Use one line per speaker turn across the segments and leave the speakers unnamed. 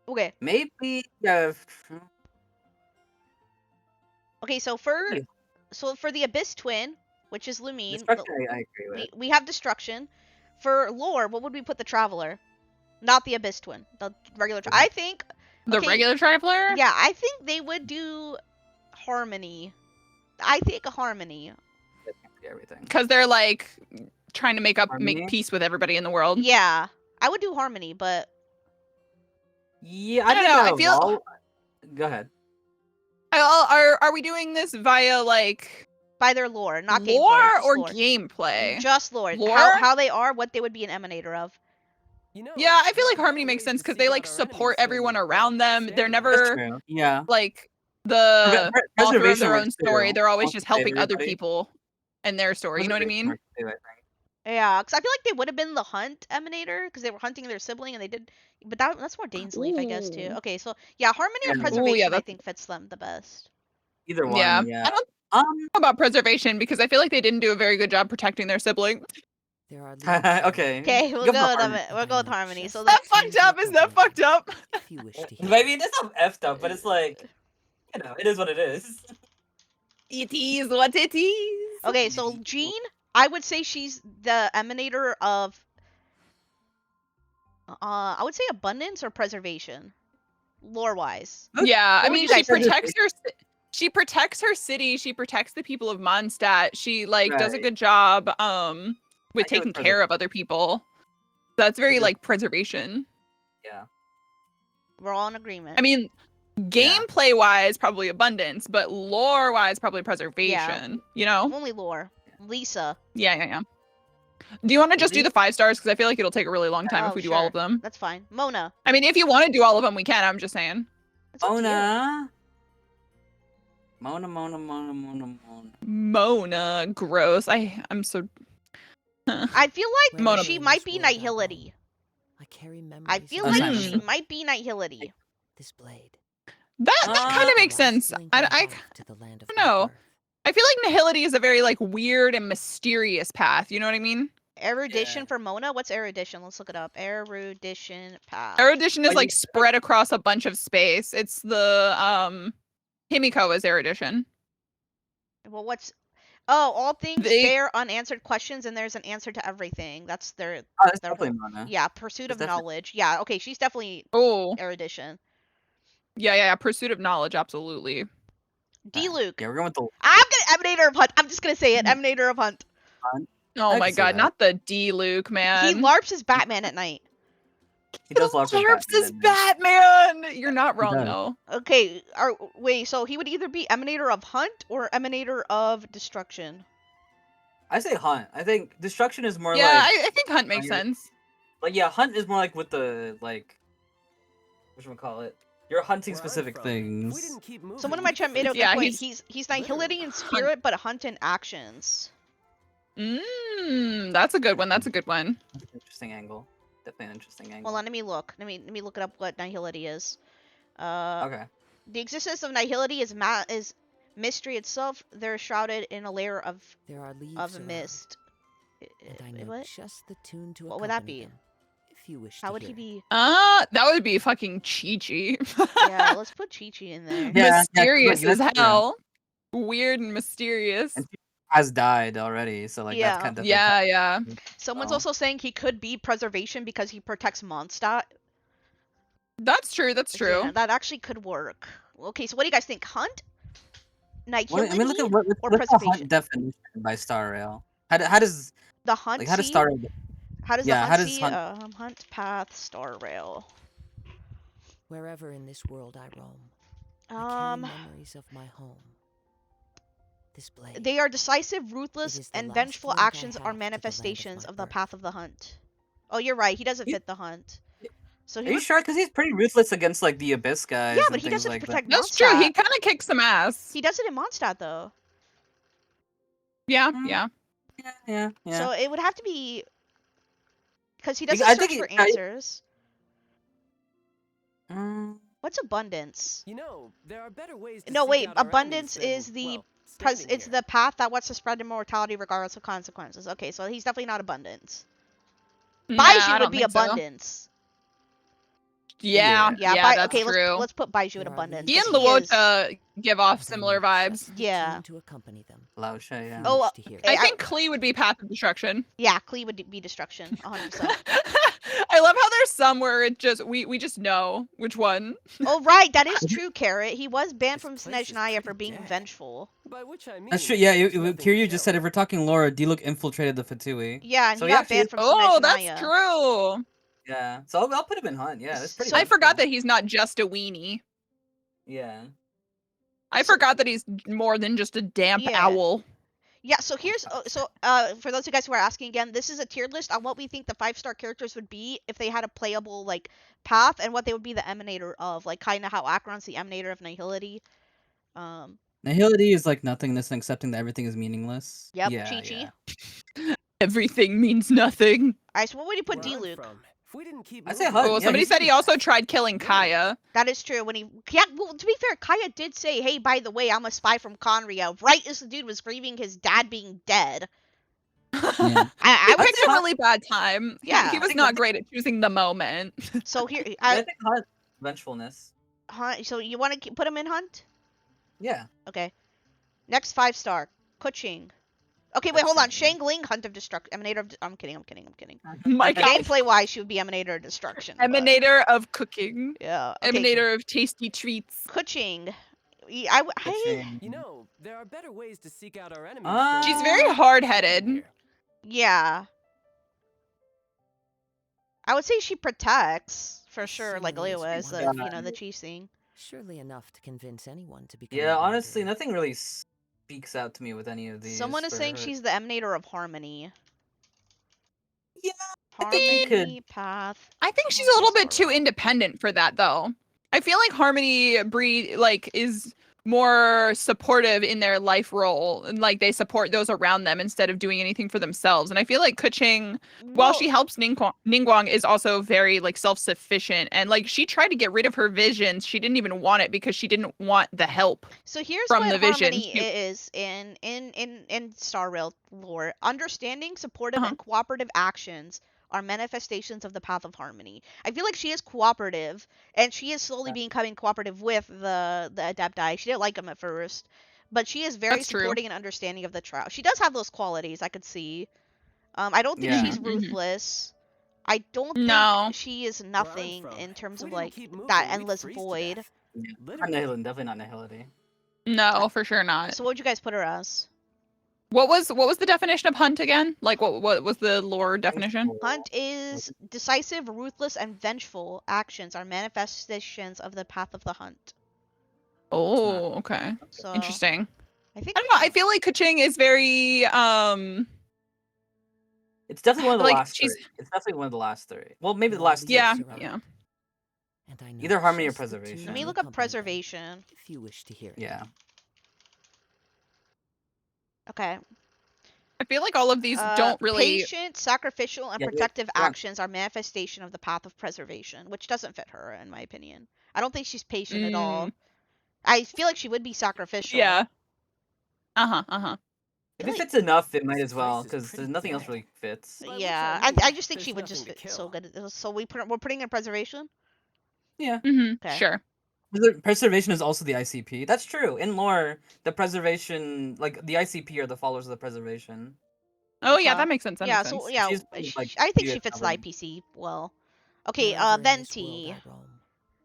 Okay.
Maybe.
Okay. So for the Abyss Twin, which is Lumine,
Destruction, I agree with.
we have Destruction. For lore, what would we put the Traveler? Not the Abyss Twin. The regular. I think.
The regular Traveler?
Yeah, I think they would do Harmony. I think a Harmony.
Everything.
Because they're like trying to make
Harmony?
peace with everybody in the world.
Yeah, I would do Harmony, but
Yeah,
I don't know. I feel.
Go ahead.
Are we doing this via like
by their lore, not
lore
gameplay,
or
lore.
gameplay?
Just lore.
Lore?
How they are, what they would be an emanator of.
Yeah, I feel like Harmony makes sense because they like support everyone around them. They're never like the author of their own story. They're always just helping other people in their story. You know what I mean?
Yeah, because I feel like they would have been the hunt emanator because they were hunting their sibling and they did, but that's more Dane's Leaf, I guess, too. Okay, so yeah, Harmony or Preservation, I think fits them the best.
Either one,
yeah. I don't know about Preservation because I feel like they didn't do a very good job protecting their sibling.
Okay.
Okay, we'll go with Harmony. So
that fucked up. Is that fucked up?
Maybe it is not effed up, but it's like, you know, it is what it is.
It is what it is.
Okay, so Jean, I would say she's the emanator of I would say abundance or preservation, lore wise.
Yeah, I mean she protects her city, she protects the people of Mondstadt. She like does a good job with taking care of other people. That's very like preservation.
Yeah.
We're all in agreement.
I mean, gameplay wise probably abundance, but lore wise probably preservation. You know?
Only lore. Lisa.
Yeah. Do you want to just do the 5 stars? Because I feel like it'll take a really long time if we do all of them.
That's fine. Mona.
I mean, if you want to do all of them, we can. I'm just saying.
Mona.
Mona. Gross. I'm so...
I feel like Mona she might be Nihility. I feel like she might be Nihility.
This blade.
That kind of makes sense. I don't know. I feel like Nihility is a very like weird and mysterious path. You know what I mean?
Erudition for Mona? What's erudition? Let's look it up. Erudition path.
Erudition is like spread across a bunch of space. It's the Himiko is erudition.
Well, what's all things bear unanswered questions, and there's an answer to everything. That's their.
That's definitely Mona.
Yeah, pursuit of knowledge. Yeah, okay, she's definitely erudition.
Yeah. Pursuit of knowledge, absolutely.
D-Luke.
Yeah, we're going with the.
I'm gonna Emanator of Hunt. I'm just gonna say it. Emanator of Hunt.
Oh my god, not the D-Luke, man.
He LARPs as Batman at night.
He does LARPs
as Batman. You're not wrong though.
Okay, wait. So he would either be Emanator of Hunt or Emanator of Destruction.
I say Hunt. I think Destruction is more
like. Yeah, I think Hunt makes sense.
Like Hunt is more like with the like. Whatchamacallit? You're hunting specific things.
Someone in my chat made a good point. He's Nihility in spirit, but Hunt in actions.
That's a good one. That's an
interesting angle. Definitely an interesting angle.
Well, let me look. Let me look it up. What Nihility is.
Okay.
The existence of Nihility is mystery itself. They're shrouded in a layer of mist. What?
Just the tune to
what would that be?
If you wish.
How would he be?
That would be fucking Chi-Chi.
Yeah, let's put Chi-Chi in there.
Yeah, mysterious as hell. Weird and mysterious.
And has died already, so like that's kind of
yeah.
Someone's also saying he could be preservation because he protects Mondstadt.
That's true.
Yeah, that actually could work. Okay, so what do you guys think? Hunt, Nihility,
look at what's
preservation?
The hunt definition by Star Rail. How does
the hunt?
How does Star Rail?
How does the hunt see? Hunt path Star Rail.
Wherever in this world I roam, I carry memories of my home.
They are decisive, ruthless, and vengeful actions are manifestations of the path of the hunt. Oh, you're right. He doesn't fit the hunt. So
are you sure? Because he's pretty ruthless against like the Abyss guys.
Yeah, but he does it to protect Mondstadt.
That's true. He kind of kicks some ass.
He does it in Mondstadt, though.
Yeah.
So it would have to be because he doesn't search for answers. What's abundance?
You know, there are better ways.
No, wait. Abundance is the. It's the path that wants to spread immortality regardless of consequences. Okay, so he's definitely not abundance. Baizhi would be abundance.
Yeah, that's
okay,
true.
Let's put Baiju in abundance.
He and
'cause he
Luota give off similar vibes.
Yeah.
To accompany them.
Laosha, yeah.
Oh,
I think Klee would be Path of Destruction.
Yeah, Klee would be destruction, 100%.
I love how there's some where it just we just know which one.
Oh right, that is true, Carrot. He was banned from Snezhnaya for being vengeful.
By which I mean,
That's true. Yeah, Kiryu just said if we're talking lore, Diluc infiltrated the Fatui.
Yeah, and
so
he got banned from Snezhnaya.
Oh, that's true.
Yeah, so I'll put him in Hunt. Yeah, that's pretty.
I forgot that he's not just a weenie.
Yeah.
I forgot that he's more than just a damp owl.
Yeah, so here's for those of you guys who are asking again, this is a tiered list on what we think the 5-star characters would be if they had a playable like path and what they would be the Emanator of, like kind of how Acheron's the Emanator of Nihility.
Nihility is like nothingness and accepting that everything is meaningless.
Yep,
yeah,
Chi-Chi.
Yeah.
Everything means nothing.
Alright, so what would you put Diluc?
I say Hunt.
Oh, somebody said he also tried killing Kaya.
That is true. When well, to be fair, Kaya did say, "Hey, by the way, I'm a spy from Conria." Right as the dude was grieving his dad being dead.
Yeah.
I picked a really bad time.
Yeah,
he was not great at choosing the moment.
So here,
I think Hunt, vengefulness.
Hunt. So you want to put him in Hunt?
Yeah.
Okay. Next 5-star, Kuching. Okay, wait, hold on. Shangling, Hunt of Destruction. Emanator of... I'm kidding.
My God.
Gameplay-wise, she would be Emanator of Destruction.
Emanator of cooking.
Yeah. Okay.
Emanator of tasty treats.
Kuching.
You know, there are better ways to seek out our enemies.
She's very hard-headed.
Yeah. I would say she protects, for sure, like Lewa is the, the cheese thing.
Surely enough to convince anyone to become.
Yeah, honestly, nothing really speaks out to me with any of these.
Someone is saying she's the Emanator of Harmony.
Yeah,
Harmony Path.
I think she's a little bit too independent for that, though. I feel like Harmony is more supportive in their life role, and like they support those around them instead of doing anything for themselves. And I feel like Kuching, while she helps Ningguang, is also very like self-sufficient, and like she tried to get rid of her visions. She didn't even want it because she didn't want the help.
So here's
from
what
the vision.
Harmony is in Star Rail lore: understanding, supportive, and cooperative actions are manifestations of the path of harmony. I feel like she is cooperative, and she is slowly becoming cooperative with the Adepti. She didn't like them at first, but she is very supporting and understanding of the trial. She does have those qualities, I could see. I don't think she's ruthless. I don't think she is nothing in terms of like that endless void.
Not Nihility, definitely not Nihility.
No, for sure not.
So what would you guys put her as?
What was the definition of Hunt again? Like what was the lore definition?
Hunt is decisive, ruthless, and vengeful actions are manifestations of the path of the hunt.
Oh, okay.
So,
interesting.
I don't
know. I feel like Kuching is very
It's definitely one of the last three. It's definitely one of the last three. Well, maybe the last two.
Yeah.
Either harmony or preservation.
Let me look up preservation.
If you wish to hear it.
Yeah.
Okay.
I feel like all of these don't really...
Patient, sacrificial, and protective actions are manifestation of the path of preservation, which doesn't fit her, in my opinion. I don't think she's patient at all. I feel like she would be sacrificial.
Yeah.
If it fits enough, it might as well, because nothing else really fits.
Yeah, I just think she would just fit so good. So we're putting in preservation?
Yeah.
Okay.
Sure.
Preservation is also the ICP. That's true. In lore, the preservation, like the ICP are the followers of the preservation.
Oh yeah, that makes sense.
I think she fits the IPC well. Okay, Venti.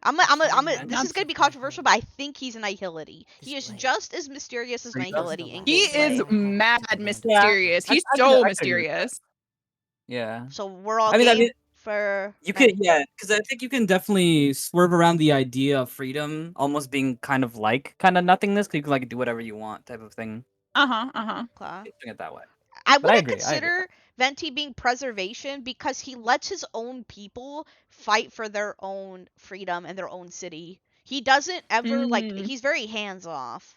This is gonna be controversial, but I think he's an Nihility. He is just as mysterious as Nihility.
He is mad mysterious. He's so mysterious.
Yeah.
So we're all game for...
You could, because I think you can definitely swerve around the idea of freedom almost being kind of nothingness, because you can like do whatever you want type of thing.
Doing
it that way.
I wouldn't consider Venti being preservation because he lets his own people fight for their own freedom and their own city. He doesn't ever he's very hands off.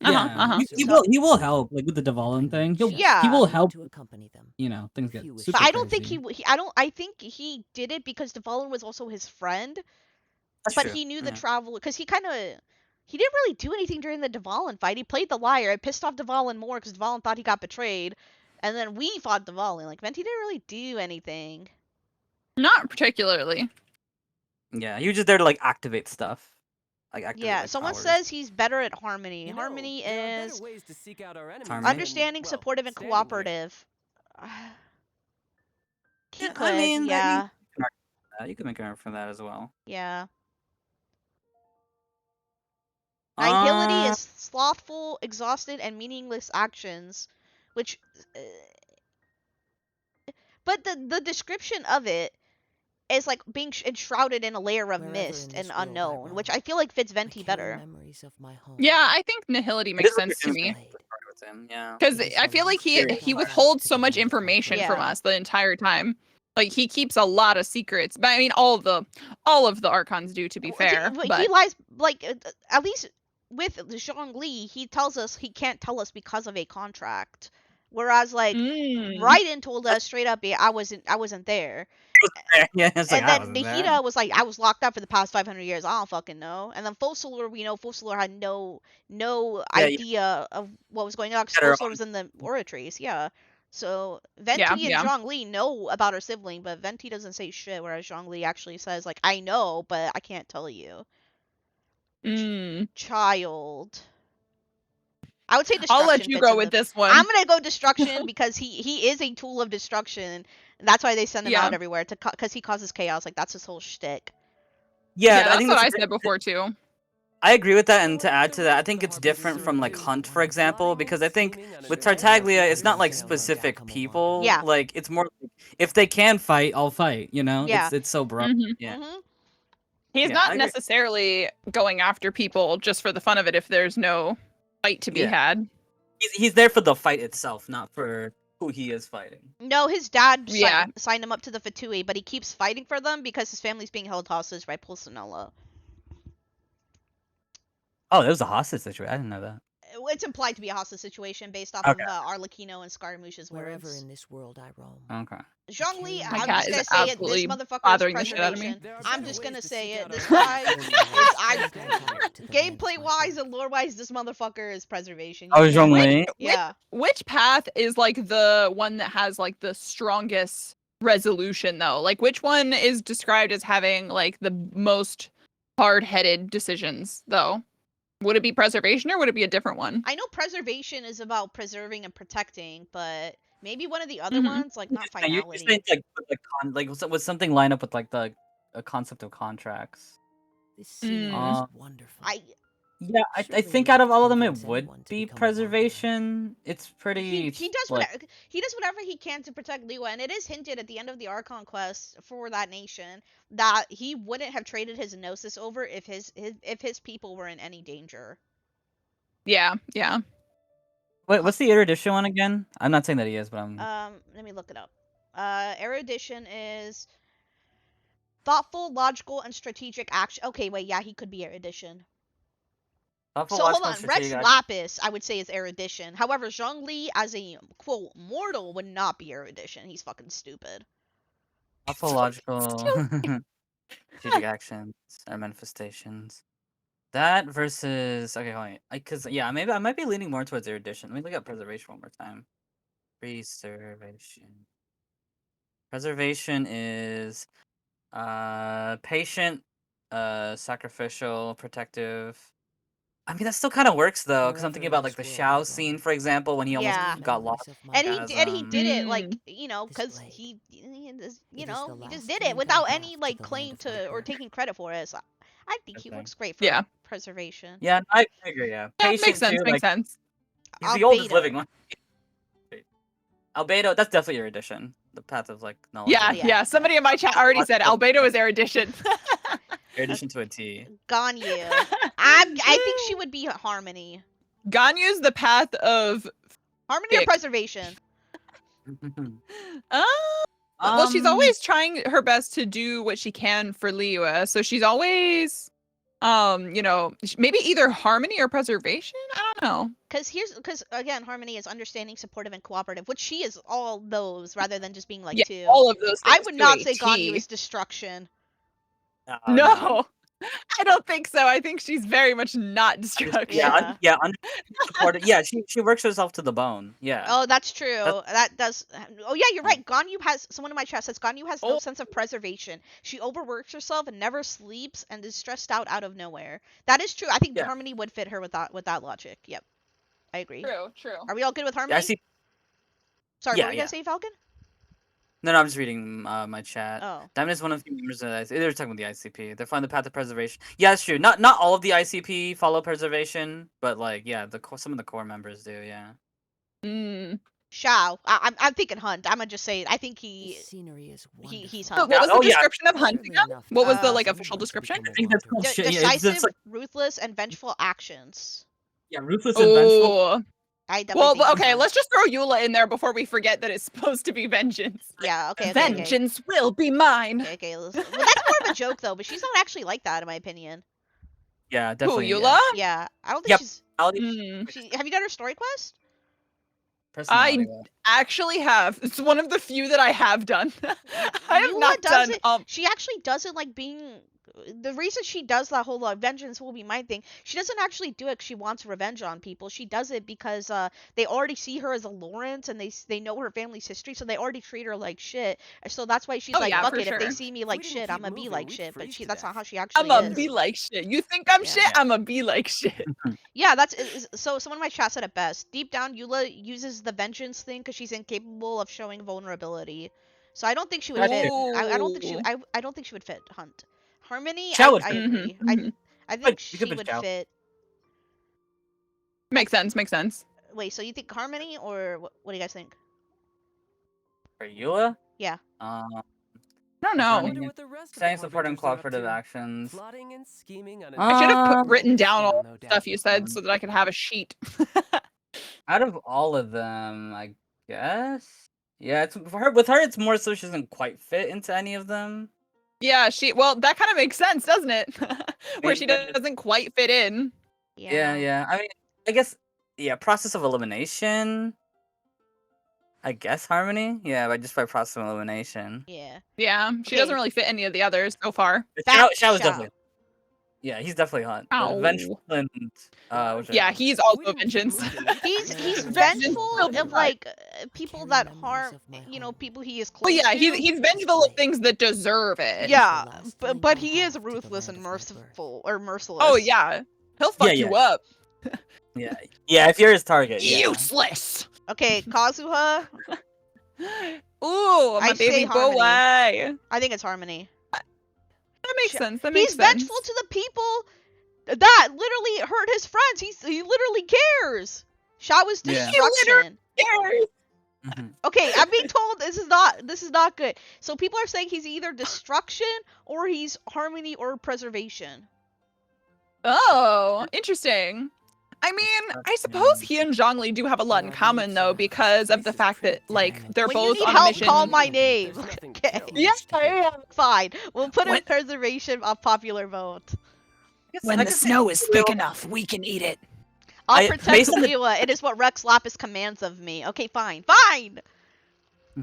He will help like with the Dvalin thing. He will help to accompany them. You know, things get super
But I don't
crazy.
think I think he did it because Dvalin was also his friend.
That's
but
true.
he knew the travel because he didn't really do anything during the Dvalin fight. He played the liar. It pissed off Dvalin more because Dvalin thought he got betrayed. And then we fought Dvalin. Like, Venti didn't really do anything.
Not particularly.
Yeah, he was just there to like activate stuff.
Yeah, like, someone says he's better at harmony. Harmony is understanding, supportive, and cooperative. He could, I mean, yeah.
You could make an argument for that as well.
Yeah. Nihility is slothful, exhausted, and meaningless actions, which. But the description of it is like being enshrouded in a layer of mist and unknown, which I feel like fits Venti better.
Yeah, I think nihility makes sense to me. Yeah. Because I feel like he withholds so much information from us the entire time. Like he keeps a lot of secrets. But I mean, all of the Archons do, to be fair. But
he lies, like at least with Zhongli, he tells us he can't tell us because of a contract. Whereas like Raiden told us straight up, I wasn't there.
Yeah, and
then Nahida was like, I was locked up for the past 500 years. I don't fucking know. And then Focalor, we know Focalor had no idea of what was going on because Focalor was in the Oratrace. Yeah. So Venti and Zhongli know about her sibling, but Venti doesn't say shit. Whereas Zhongli actually says like, I know, but I can't tell you. Child. I would say destruction.
I'll let you go with this one.
I'm gonna go destruction because he is a tool of destruction. And that's why they send him out everywhere because he causes chaos. Like that's his whole shtick.
Yeah, that's what I said before too.
I agree with that, and to add to that, I think it's different from like Hunt, for example, because I think with Tartaglia, it's not like specific people.
Yeah.
Like it's more like, if they can fight, I'll fight. You know.
Yeah.
It's so broad. Yeah.
He's not necessarily going after people just for the fun of it if there's no fight to be had.
He's there for the fight itself, not for who he is fighting.
No, his dad signed him up to the Fatui, but he keeps fighting for them because his family's being held hostage by Pulcinella.
Oh, there was a hostage situation. I didn't know that.
It's implied to be a hostage situation based off of Arlecchino and Scaramouche's
Wherever
words.
in this world I roam.
Okay.
Zhongli, I'm just gonna say it. This motherfucker is preservation. I'm just gonna say it. This guy is gameplay wise and lore wise. This motherfucker is preservation.
Oh, Zhongli.
Yeah.
Which path is like the one that has like the strongest resolution though? Like which one is described as having like the most hard-headed decisions though? Would it be preservation or would it be a different one?
I know preservation is about preserving and protecting, but maybe one of the other ones, like not finality.
You're saying like would something line up with like the concept of contracts?
This scene is wonderful.
I think out of all of them, it would be preservation. It's pretty.
He does whatever he can to protect Liyue, and it is hinted at the end of the Archon quest for that nation that he wouldn't have traded his Gnosis over if his people were in any danger.
Yeah.
What's the erudition one again? I'm not saying that he is, but I'm.
Let me look it up. Erudition is thoughtful, logical, and strategic action. Okay, wait, yeah, he could be erudition. So hold on, Rex Lapis, I would say, is erudition. However, Zhongli, as a quote mortal, would not be erudition. He's fucking stupid.
Logical, strategic actions or manifestations. That versus wait, because maybe I might be leaning more towards erudition. Let me look at preservation one more time. Preservation is patient, sacrificial, protective. I mean, that still kind of works though, because I'm thinking about like the Xiao scene, for example, when he almost got lost.
And he did it like because he just did it without any like claim to or taking credit for it. So I think he works great for preservation.
Yeah, I agree. Yeah,
makes sense. Makes sense.
He's the oldest living one. Albedo, that's definitely erudition. The path of like knowledge.
Yeah. Somebody in my chat already said Albedo is erudition.
Erudition to a T.
Ganyu. I think she would be Harmony.
Ganyu's the path of
Harmony or preservation.
Well, she's always trying her best to do what she can for Liyue, so she's always maybe either Harmony or preservation. I don't know.
Because again, Harmony is understanding, supportive, and cooperative, which she is all those rather than just being like two.
All of those.
I would not say Ganyu is destruction.
No. I don't think so. I think she's very much not destruction.
Yeah, supported. Yeah, she works herself to the bone. Yeah.
Oh, that's true. That does. Oh yeah, you're right. Ganyu has. Someone in my chat says Ganyu has no sense of preservation. She overworks herself and never sleeps and is stressed out of nowhere. That is true. I think Harmony would fit her with that logic. Yep, I agree.
True.
Are we all good with Harmony?
Yeah, I see.
Sorry, what were you gonna say, Falcon?
No, I'm just reading my chat.
Oh.
Diamond is one of the few members of the ICP. They were talking about the ICP. They find the path of preservation. Yeah, it's true. Not all of the ICP follow preservation, but like some of the core members do. Yeah.
Xiao. I'm thinking Hunt. I'm gonna just say it. I think he's Hunt.
What was the description of Hunt again? What was the official description?
I think that's called
decisive, ruthless, and vengeful actions.
Yeah, ruthless and vengeful.
Okay, let's just throw Eula in there before we forget that it's supposed to be vengeance.
Yeah, okay.
Vengeance will be mine.
Okay. Well, that's more of a joke though, but she's not actually like that in my opinion.
Yeah, definitely.
Who, Eula?
Yeah, I don't think she's. Have you done her story quest?
I actually have. It's one of the few that I have done. I have not done.
She actually doesn't like being. The reason she does that whole vengeance will be mine thing, she doesn't actually do it 'cause she wants revenge on people. She does it because they already see her as a Lawrence and they know her family's history, so they already treat her like shit. So that's why she's fuck it. If they see me like shit, I'm gonna be like shit. But that's not how she actually is.
I'm gonna be like shit. You think I'm shit? I'm gonna be like shit.
Yeah, so someone in my chat said it best. Deep down, Eula uses the vengeance thing because she's incapable of showing vulnerability. So I don't think she would fit. I don't think she would fit Hunt. Harmony, I agree. I think she would fit.
Makes sense.
Wait, so you think Harmony, or what do you guys think?
For Eula?
Yeah.
I don't know.
Saying support and cooperative actions.
I should have written down all the stuff you said so that I could have a sheet.
Out of all of them, I guess. Yeah, it's with her. It's more so she doesn't quite fit into any of them.
Yeah, that kind of makes sense, doesn't it? Where she doesn't quite fit in.
Yeah. I mean, I guess, process of elimination. I guess Harmony. Yeah, by process of elimination.
Yeah.
She doesn't really fit any of the others so far.
Xiao is definitely. Yeah, he's definitely hot. Vengeful and
he's also vengeance.
He's vengeful of like people that harm, people he is close
to. He's vengeful of things that deserve it.
Yeah, but he is ruthless and merciful or merciless.
Oh yeah, he'll fuck you up.
Yeah, if you're his target.
Useless.
Okay, Kazuha.
Ooh, my baby boy.
I think it's Harmony.
That makes sense.
He's vengeful to the people that literally hurt his friends. He literally cares. Xiao is destruction. Okay, I'm being told this is not good. So people are saying he's either destruction or he's harmony or preservation.
Oh, interesting. I mean, I suppose he and Zhongli do have a lot in common though, because of the fact that they're both on a mission.
Call my name. Okay.
Yes, I am.
Fine. We'll put in preservation of popular vote.
When the snow is thick enough, we can eat it.
I'll protect Leela. It is what Rex Lapis commands of me. Okay, fine. Fine!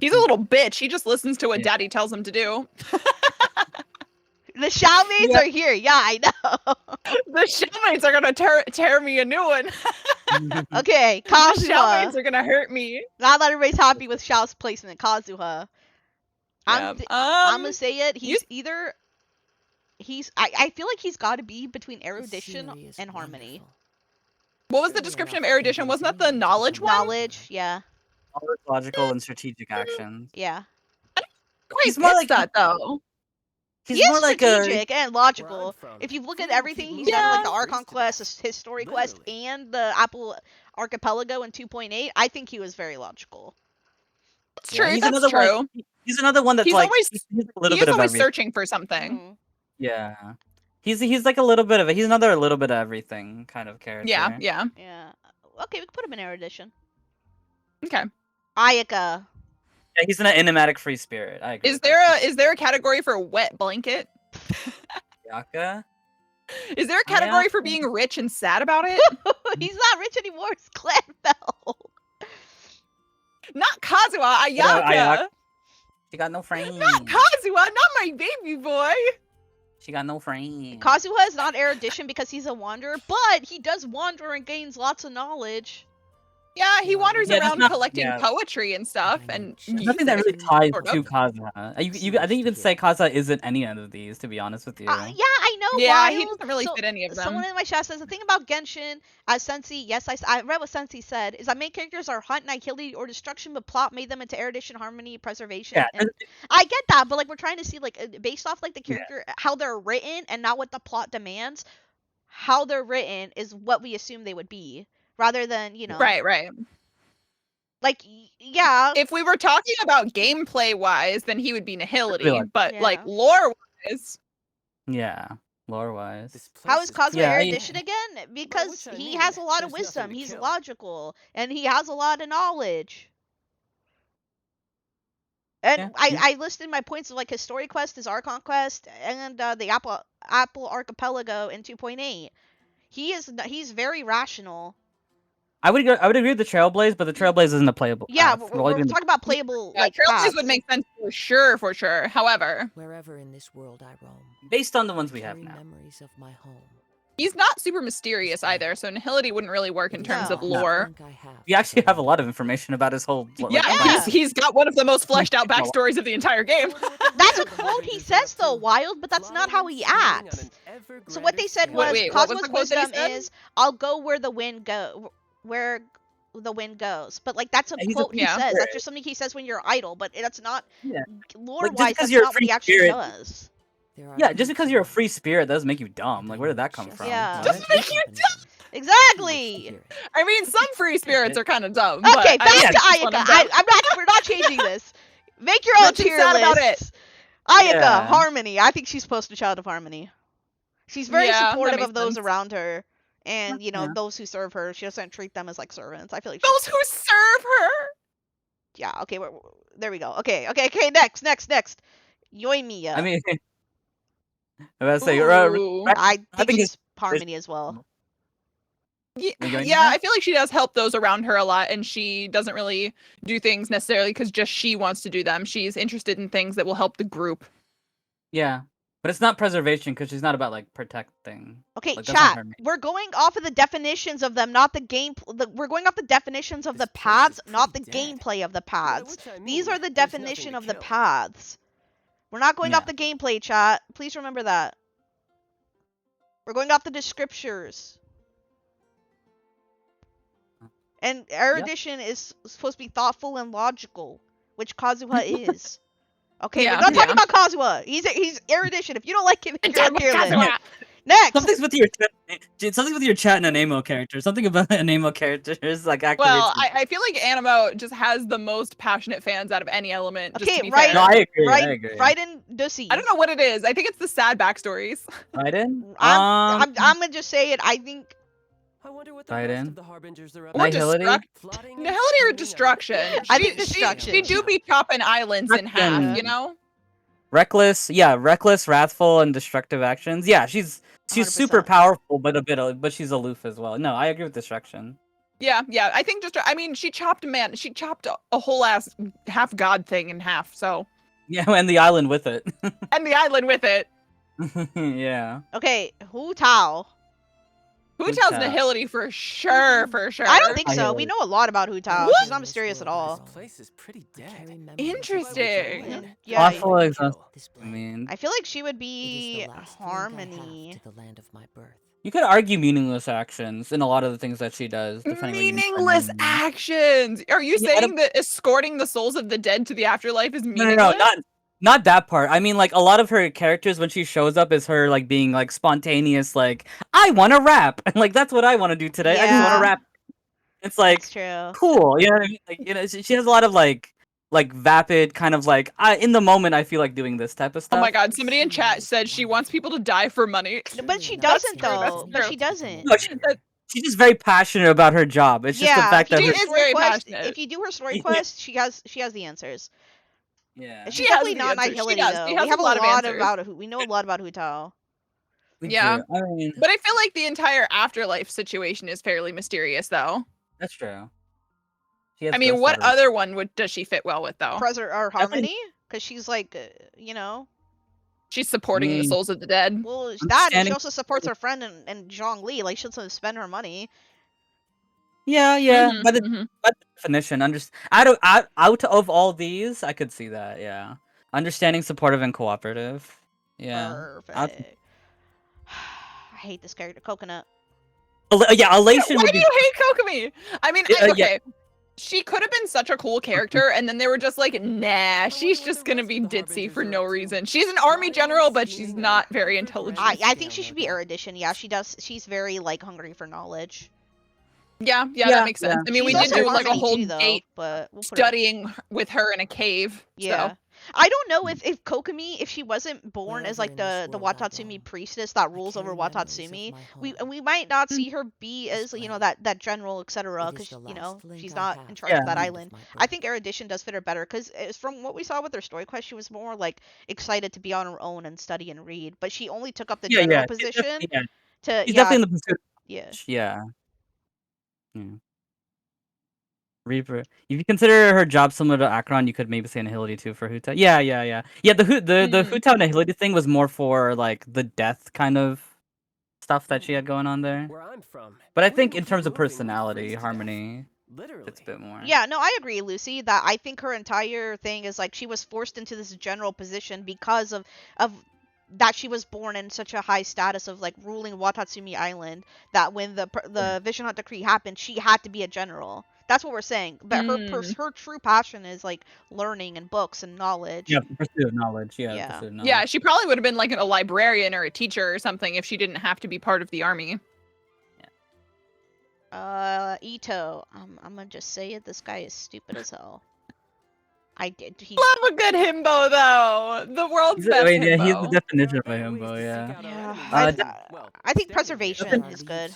He's a little bitch. He just listens to what Daddy tells him to do.
The Xiaomai's are here. Yeah, I know.
The Xiaomai's are gonna tear me a new one.
Okay, Kazuha.
The Xiaomai's are gonna hurt me.
Now that everybody's happy with Xiao's placement, Kazuha. I'm gonna say it. I feel like he's got to be between erudition and harmony.
What was the description of erudition? Wasn't that the knowledge one?
Knowledge, yeah.
Knowledge, logical, and strategic actions.
Yeah.
He's more like that though.
He's more like strategic and logical. If you look at everything he's done, like the Archon quest, his story quest, and the Apple Archipelago in 2.8, I think he was very logical.
That's true. That's true.
He's another one that's he's
always searching for something.
Mm-hmm.
Yeah. He's like a little bit of he's another a little bit of everything kind of character.
Yeah.
Okay, we can put him in erudition.
Okay.
Ayaka.
Yeah, he's an enigmatic free spirit. I agree.
Is there a category for wet blanket?
Ayaka?
Is there a category for being rich and sad about it?
He's not rich anymore. It's Clanfell.
Not Kazuha. Ayaka.
She got no friends.
Not Kazuha. Not my baby boy.
She got no friends.
Kazuha is not erudition because he's a wanderer, but he does wander and gains lots of knowledge.
Yeah, he wanders around collecting poetry and stuff, and
nothing that really ties to Kazuha. I think you can say Kazuha isn't any of these, to be honest with you.
Yeah, I know.
Yeah, he doesn't really fit any of them.
Someone in my chat says the thing about Genshin, as Sensei, yes, I read what Sensei said, is that main characters are hunt, nihility, or destruction, but plot made them into erudition, harmony, preservation.
Yeah,
and I get that, but like we're trying to see like based off like the character, how they're written, and not what the plot demands. How they're written is what we assume they would be, rather than
Right.
Like, yeah.
If we were talking about gameplay wise, then he would be nihility, but like lore wise.
Yeah, lore wise.
How is Kazuha erudition again? Because he has a lot of wisdom. He's logical, and he has a lot of knowledge. And I listed my points of like his story quest, his Archon quest, and the Apple Archipelago in 2.8. He's very rational.
I would agree with the Trailblaze, but the Trailblaze isn't a playable.
Yeah, we're talking about playable. Like
Trailblaze would make sense for sure. However,
wherever in this world I roam,
based on the ones we have now,
memories of my home.
He's not super mysterious either, so nihility wouldn't really work in terms of lore.
We actually have a lot of information about his whole.
He's got one of the most fleshed out backstories of the entire game.
That's a quote he says though, Wild, but that's not how he acts. So what they said was Kazuha's wisdom is, "I'll go where the wind goes," but like that's a quote he says. That's just something he says when you're idle, but that's not lore-wise. That's not what he actually does.
Yeah, just because you're a free spirit doesn't make you dumb. Like, where did that come from?
Yeah,
doesn't make you dumb.
Exactly.
I mean, some free spirits are kind of dumb.
Okay,
but
back to Ayaka. We're not changing this. Make your own tier list. Ayaka, Harmony. I think she's supposed to Child of Harmony. She's very supportive of those around her. And, those who serve her, she doesn't treat them as, like, servants. I feel like
those who serve her?
Yeah, okay, there we go. Okay, next. Yoimiya.
I mean, I was say,
I think it's Harmony as well.
Yeah, I feel like she does help those around her a lot, and she doesn't really do things necessarily because just she wants to do them. She's interested in things that will help the group.
Yeah. But it's not preservation because she's not about like protecting.
Okay, like, chat. We're going off of the definitions of them, not the game. We're going off the definitions of the paths, not the gameplay of the paths. These are the definition of the paths. We're not going off the gameplay, chat. Please remember that. We're going off the descriptors. And erudition is supposed to be thoughtful and logical, which Kazuha is. Okay, we're not talking about Kazuha. He's erudition. If you don't like him, you're on tier list. Next.
Something's with your chat and Anemo character. Something about Anemo characters like activates.
Well, I feel like Anemo just has the most passionate fans out of any element.
Okay,
right.
No, I agree.
Right in Dussy.
I don't know what it is. I think it's the sad backstories.
Right in.
I'm gonna just say it. I think.
I wonder what the rest of the harbingers are up to.
Nihility?
Nihility or destruction?
I think destruction.
She do be chopping islands in half, you know?
Reckless, wrathful, and destructive actions. Yeah, she's 100%. Super powerful, but she's aloof as well. No, I agree with destruction.
Yeah, I think she chopped a whole ass half god thing in half, so.
Yeah, and the island with it. Yeah.
Okay, Hu Tao.
Hu Tao's nihility for sure.
I don't think so. We know a lot about Hu Tao. She's not mysterious at all.
This place is pretty dead.
Interesting.
Yeah.
I
feel like she would be Harmony.
You could argue meaningless actions in a lot of the things that she does.
Meaningless actions? Are you saying that escorting the souls of the dead to the afterlife is meaningless?
No, not that part. I mean, like, a lot of her characters, when she shows up, is her, like, being, like, spontaneous, like, I want to rap. And, like, that's what I want to do today. I just want to rap. It's, like, cool. You know what I mean? Like, she has a lot of, like vapid kind of, like, in the moment, I feel like doing this type of stuff.
Oh my god, somebody in chat said she wants people to die for money.
But she doesn't, though. But she doesn't.
No, she's just very passionate about her job. It's just the fact that
she is very passionate.
If you do her story quest, she has the answers.
Yeah,
she's definitely not nihility though. We have a lot about we know a lot about Hu Tao.
Yeah, but I feel like the entire afterlife situation is fairly mysterious, though.
That's true.
I mean, what other one does she fit well with, though?
Harmony, because she's like, you know.
She's supporting the souls of the dead.
Well, that, and she also supports her friend and Zhongli. Like, she doesn't spend her money.
Yeah. By the definition, out of all these, I could see that. Yeah, understanding, supportive, and cooperative. Yeah.
Perfect. I hate this character, Coconut.
Yeah, Elation.
Why do you hate Kokomi? I mean, okay. She could have been such a cool character, and then they were just like, nah, she's just gonna be ditzy for no reason. She's an army general, but she's not very intelligent.
I think she should be erudition. Yeah, she does. She's very, like, hungry for knowledge.
Yeah, that makes sense. I mean, we did do like a whole date
but
studying with her in a cave.
Yeah.
So.
I don't know if Kokomi, if she wasn't born as like the Watatsumi priestess that rules over Watatsumi, we might not see her be as that general, etc. Because she's not in charge of that island. I think erudition does fit her better because from what we saw with her story quest, she was more like excited to be on her own and study and read, but she only took up the general position.
She's definitely in the pursuit.
Yeah.
Reaper. If you consider her job similar to Akron, you could maybe say Nihility too for Huta. Yeah. The Huta Nihility thing was more for like the death kind of stuff that she had going on there.
Where I'm from.
But I think in terms of personality, Harmony fits a bit more.
Yeah, no, I agree, Lucy, that I think her entire thing is like she was forced into this general position because of that she was born in such a high status of like ruling Watatsumi Island that when the Vision Hunt decree happened, she had to be a general. That's what we're saying. But her true passion is like learning and books and knowledge.
Yeah, pursuit of knowledge.
Yeah, she probably would have been like a librarian or a teacher or something if she didn't have to be part of the army.
Ito. I'm gonna just say it. This guy is stupid as hell.
Love a good himbo though. The world's best himbo.
Yeah, he's the definition of a himbo. Yeah.
I think preservation is good.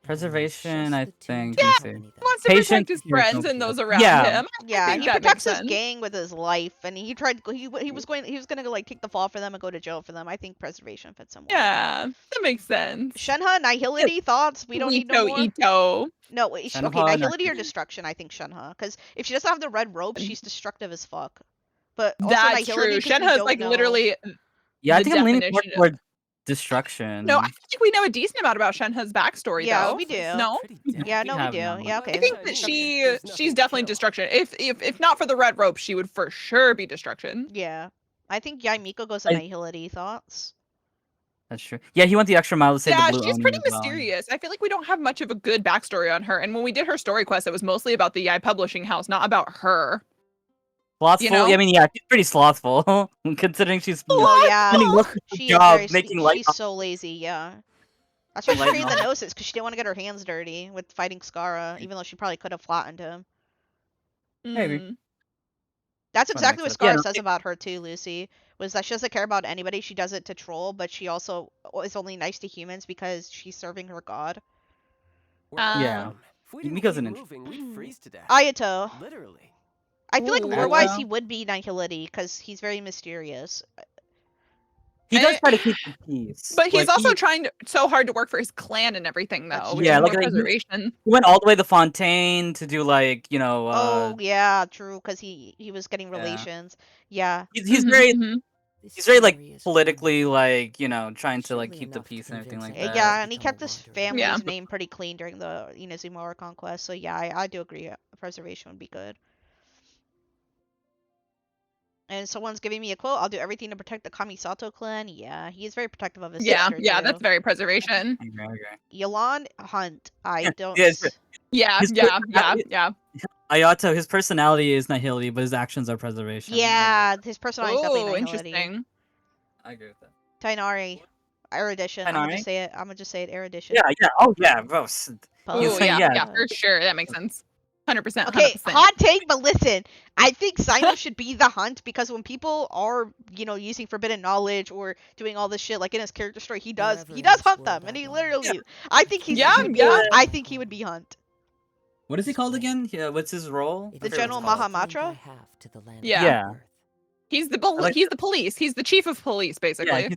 Preservation, I think.
Yeah, he wants to protect his friends and those around him.
Yeah, he protects his gang with his life, and he was gonna like take the fall for them and go to jail for them. I think preservation fits him well.
Yeah, that makes sense.
Shenhe, Nihility, thoughts? We don't need no more.
Ito.
No, okay, Nihility or destruction? I think Shenhe, because if she doesn't have the red robe, she's destructive as fuck. But also
that's true. Shenhe is like literally.
Yeah, I think I'm leaning more toward destruction.
No, I think we know a decent amount about Shenhe's backstory.
Yeah,
though.
We do.
No.
Yeah, no, we do. Yeah, okay.
I think that she's definitely destruction. If not for the red rope, she would for sure be destruction.
Yeah, I think Yaimiko goes to Nihility. Thoughts?
That's true. Yeah, he went the extra mile to save the blue.
Yeah, she's pretty mysterious. I feel like we don't have much of a good backstory on her. And when we did her story quest, it was mostly about the Yai publishing house, not about her.
Slothful. You know? I mean, yeah, she's pretty slothful, considering she's
she's so lazy. Yeah, that's why she created the Gnosis, because she didn't want to get her hands dirty with fighting Skara, even though she probably could have flattened him.
Maybe.
That's exactly what Skara says about her too, Lucy. Was that she doesn't care about anybody. She does it to troll, but she also is only nice to humans because she's serving her god.
Yeah. Miko's an
Ayato.
Literally.
I feel like lore-wise he would be Nihility because he's very mysterious.
He does try to keep the peace.
But he's also trying so hard to work for his clan and everything, though.
Yeah, like preservation. He went all the way to Fontaine to do like,
oh yeah, true, because he was getting relations. Yeah.
He's very he's very like politically like trying to like keep the peace and everything like that.
Yeah, and he kept his family's name pretty clean during the Inazuma conquest. So yeah, I do agree. Preservation would be good. And someone's giving me a quote. I'll do everything to protect the Kamisato clan. Yeah, he is very protective of his sister,
yeah, that's very preservation.
Yelan Hunt. I don't.
Yeah.
Ayato, his personality is Nihility, but his actions are preservation.
Yeah, his personality is definitely Nihility.
Interesting.
I agree with that.
Tainari. Erudition. I'm gonna just say it. Erudition.
Yeah. Oh yeah, bro.
Oh yeah, for sure. That makes sense. 100%.
Okay, hot take, but listen, I think Sino should be the hunt because when people are, using forbidden knowledge or doing all this shit, like in his character story, he does hunt them, and he literally, I think he's, I think he would be hunt.
What is he called again?
Yeah, what's his role?
The General Mahamatra.
Yeah. He's the police. He's the chief of police, basically.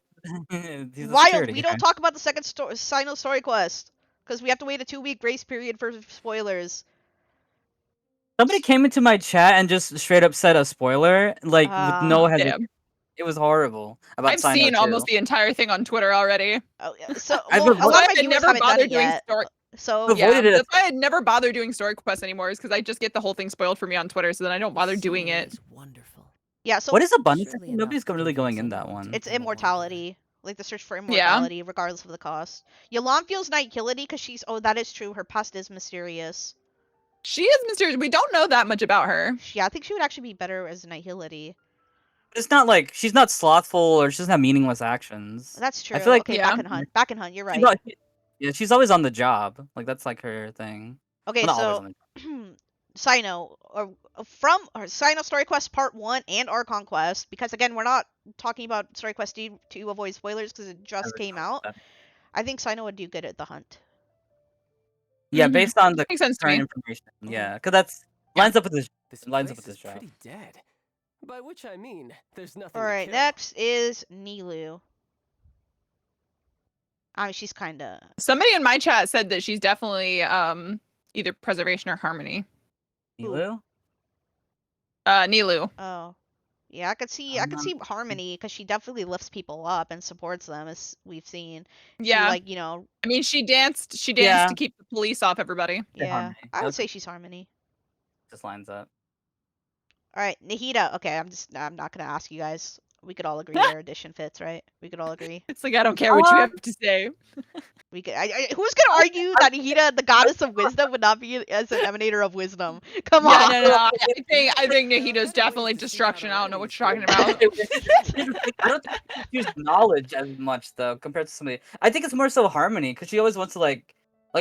Yeah, he's
Wild. We don't talk about the second Sino story quest because we have to wait a 2-week grace period for spoilers.
Somebody came into my chat and just straight up said a spoiler, like with no hesitation. It was horrible. About
I've
Sino
seen
too.
almost the entire thing on Twitter already.
Oh, yeah. So
I've
well, a lot of my
I
viewers
never
haven't done
bothered
it
doing
yet.
story.
So
I've
Yeah,
avoided it.
that's why I never bother doing story quests anymore. Is because I just get the whole thing spoiled for me on Twitter, so then I don't bother doing it.
Wonderful.
Yeah, so
What is abundance?
Surely
Nobody's
enough
really
to
going in
send
that
one
one.
it's
become a
immortality. Like the search for
Yeah.
immortality, regardless of the cost. Yolande feels nihility because she's. Oh, that is true. Her past is mysterious.
She is mysterious. We don't know that much about her.
Yeah, I think she would actually be better as nihility.
It's not like she's not slothful or she doesn't have meaningless actions.
That's true.
I feel like
Okay,
Yeah.
back and hunt. Back and hunt. You're
she's
right.
not- yeah, she's always on the job. Like that's like her thing.
Okay,
Well, not always
so
on the job.
Sino, from Sino Story Quest Part 1 and Archon Quest, because again, we're not talking about Story Quest to avoid spoilers because it just came out. I think Sino would do good at the hunt.
Yeah, based on the
Makes sense to
current
me.
information. Yeah, because that's lines up with this.
This
Lines up
place
with this
is
job.
pretty dead. By which I mean, there's nothing.
Alright,
to kill.
next is Nilu. I mean, she's kind of.
Somebody in my chat said that she's definitely either preservation or harmony.
Nilu?
Nilu.
Oh. Yeah, I could see Harmony because she definitely lifts people up and supports them, as we've seen.
Yeah,
She, like, you know.
I mean, she danced
Yeah.
to keep the police off everybody.
Yeah,
Harmony.
I would say she's Harmony.
Just lines up.
All right, Nahida. Okay, I'm not gonna ask you guys. We could all agree their addition fits, right? We could all agree.
It's like I don't care what you have to say.
We could. Who's gonna argue that Nahida, the goddess of wisdom, would not be as an emanator of wisdom? Come
Yeah,
on.
no. I think Nahida's definitely destruction. I don't know what you're talking about.
I don't think she use knowledge as much though compared to somebody. I think it's more so harmony because she always wants to like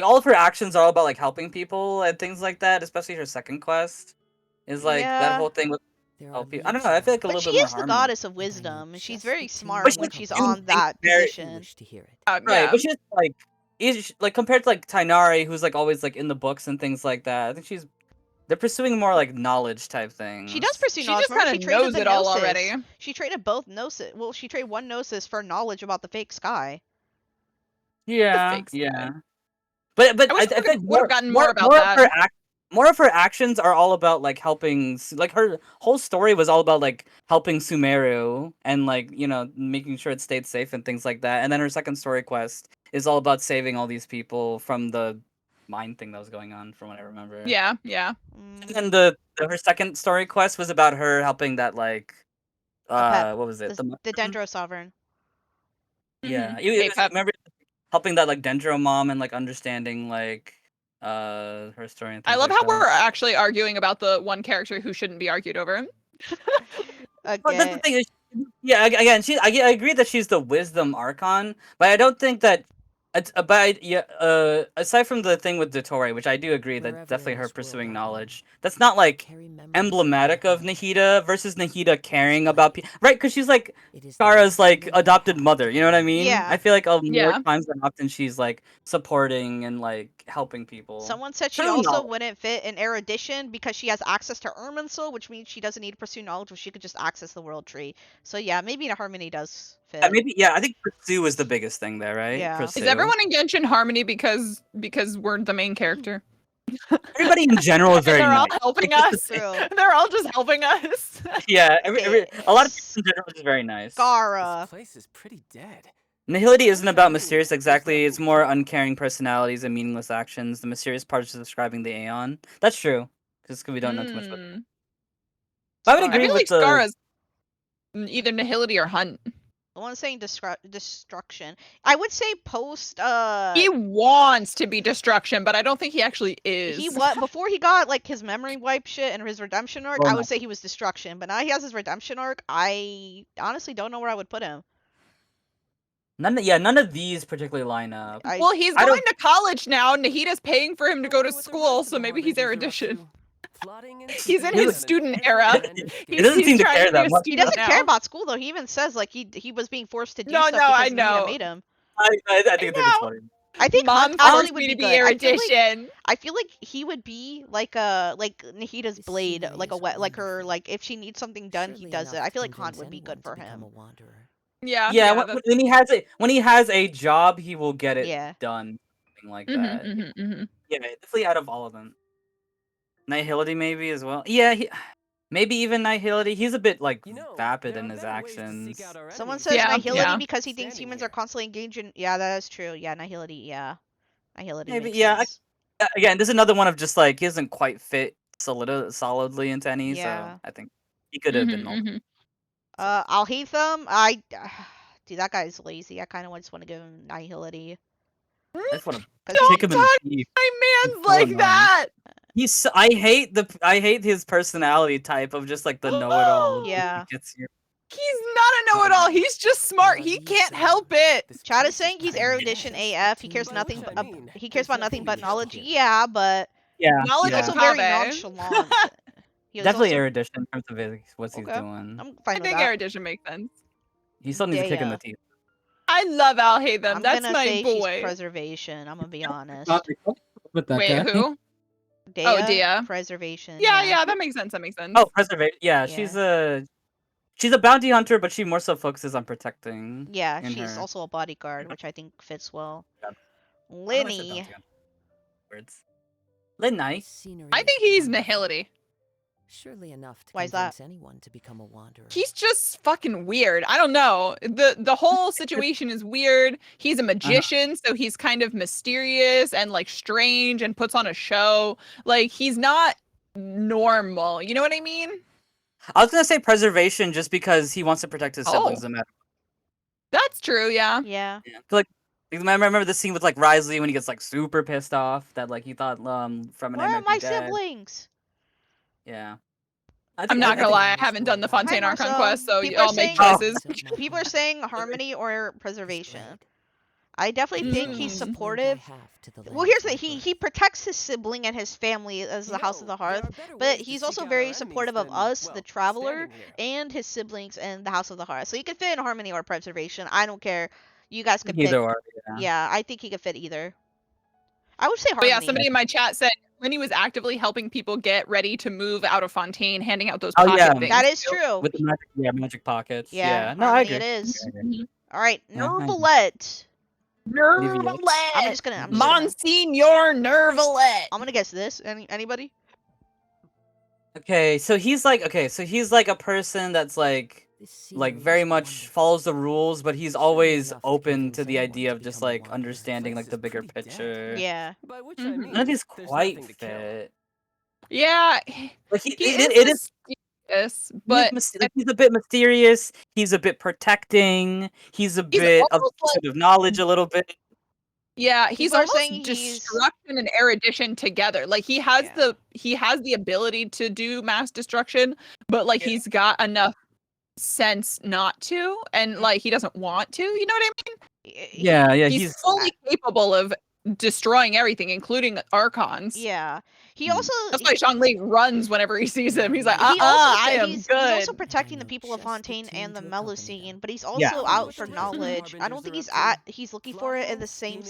all of her actions are all about like helping people and things like that. Especially her second quest is like that whole thing with help people. I don't know. I feel like a
But
little
she
bit more
is the
harmony.
goddess of wisdom. She's very smart
But
when
she
she's
do
on
think
that
very-
position.
To hear it.
Right,
Yeah.
but she's like compared to like Tainari, who's like always like in the books and things like that. I think they're pursuing more like knowledge type things.
She does pursue
She
knowledge.
just
Remember,
kind
she
of
traded
knows
the
it all
Gnosis.
already.
She traded both Gnosis. Well, she traded one Gnosis for knowledge about the fake sky.
Yeah,
fake
yeah. But
I wish
I
we
think
would have gotten more about that.
More of her actions are all about like helping. Like her whole story was all about like helping Sumeru and like making sure it stayed safe and things like that. And then her second story quest is all about saving all these people from the mine thing that was going on, from what I remember.
Yeah.
And then her second story quest was about her helping that like what was it?
The Dendro Sovereign.
Yeah,
Hey,
remember helping that like Dendro mom and like understanding like her story and things
I love
like
how
that.
we're actually arguing about the one character who shouldn't be argued over.
But that's the thing is, yeah, again, I agree that she's the wisdom archon, but I don't think that. Aside from the thing with Dottore, which I do agree that definitely her pursuing knowledge, that's not like emblematic of Nahida versus Nahida caring about people, right? Because she's like Kara's like adopted mother, you know what I mean?
Yeah.
I feel like more times than often she's like supporting and like helping people.
Someone said she also wouldn't fit in erudition because she has access to Irminsul, which means she doesn't need to pursue knowledge, which she could just access the world tree. So yeah, maybe Harmony does fit.
I think pursue is the biggest thing there, right?
Yeah.
Pursue.
Is everyone in Genshin Harmony because we're the main character?
Everybody in general is very
They're all
nice.
helping us. They're all just helping us.
Yeah, a lot of people in general are just very nice.
Gara.
This place is pretty dead.
Nihility isn't about mysterious exactly. It's more uncaring personalities and meaningless actions. The mysterious part is describing the Aeon. That's true. Because we don't know too much about it. But I would agree
I feel
with
like Skara's either Nihility or Hunt.
The one saying destruction. I would say post.
He wants to be destruction, but I don't think he actually is.
He was before he got like his memory wipe shit and his redemption arc. I would say he was destruction, but now he has his redemption arc. I honestly don't know where I would put him.
None of these particularly line up.
Well, he's going to college now. Nahida's paying for him to go to school, so maybe he's erudition. He's in his student era.
He doesn't seem to care that much.
He doesn't care about school though. He even says like he was being forced to do
stuff
because
I know.
Nahida made him.
I think it's funny.
I think
Mom
Hunt
forced me to be
good.
erudition.
I feel like he would be like Nahida's blade, like her if she needs something done, he does it. I feel like Hunt would be good for him.
Yeah.
When he has a job, he will get it done. Something like that.
Mm-hmm.
Yeah, definitely out of all of them. Nihility maybe as well. Yeah, Maybe even Nihility. He's a bit like vapid in his actions.
Someone says Nihility because he thinks humans are constantly engaged in. Yeah, that is true. Yeah, Nihility. Yeah, Nihility.
Maybe.
Makes
Yeah.
sense.
Again, this is another one of just like he doesn't quite fit solidly into any.
Yeah.
So I think he could have been multiple.
I'll hate them. Dude, that guy's lazy. I kind of just want to give him Nihility.
I just want to
kick him in the teeth. My man's like that.
I hate his personality type of just like the know-it-all.
Yeah.
He's not a know-it-all. He's just smart. He can't help it.
Chad is saying he's erudition AF. He cares nothing. He cares about nothing but knowledge. Yeah, but
knowledge
is also very nonchalant.
Definitely erudition in terms of what he's doing.
I'm fine with
I think
that.
erudition makes sense.
He still needs to kick in the teeth.
I love Alhaitham.
I'm
That's
gonna
my
say
boy.
she's preservation. I'm gonna be honest.
With that
Wait,
guy.
who?
Dea,
Dea.
Preservation.
Yeah, that makes sense. That makes sense.
Oh, preservation. Yeah, she's a bounty hunter, but she more so focuses on protecting.
Yeah, she's also a bodyguard, which I think fits well.
Yeah.
Linny.
Linny.
I think he's Nihility.
Surely enough to
Why is that?
convince anyone to become a wanderer.
He's just fucking weird. I don't know. The whole situation is weird. He's a magician, so he's kind of mysterious and like strange and puts on a show. Like he's not normal. You know what I mean?
I was gonna say preservation just because he wants to protect his siblings no matter.
That's true, yeah.
Yeah.
Like I remember the scene with like Risley when he gets like super pissed off that like he thought from
Where are my siblings?
Yeah.
I'm not gonna lie, I haven't done the Fontaine Archon quest, so y'all make choices.
People are saying Harmony or Preservation. I definitely think he's supportive. Well, here's the thing. He protects his sibling and his family as the House of the Hearth, but he's also very supportive of us, the Traveler, and his siblings and the House of the Hearth. So he could fit in Harmony or Preservation. I don't care. You guys could pick.
Either or,
yeah, I think he could fit either. I would say Harmony.
But yeah, somebody in my chat said when he was actively helping people get ready to move out of Fontaine, handing out those pocket things.
That is true.
With the magic pockets.
Yeah,
no, I agree.
It is. All right, Nervalette. I'm just gonna
Monsignor Nervalette.
I'm gonna guess this. Anybody?
Okay, so he's like a person that's like very much follows the rules, but he's always open to the idea of just like understanding like the bigger picture.
Yeah.
None of these quite fit.
Yeah.
Like it is. But he's a bit mysterious. He's a bit protecting. He's a bit of knowledge a little bit.
Yeah, he's almost destruction and erudition together. Like he has the ability to do mass destruction, but like he's got enough sense not to, and like he doesn't want to. You know what I mean?
Yeah.
He's fully capable of destroying everything, including Archons.
Yeah. He also
that's why Zhongli runs whenever he sees him. He's like, I am
good. He's also protecting the people of Fontaine and the Melusine, but he's also out for knowledge. I don't think he's looking for it in the same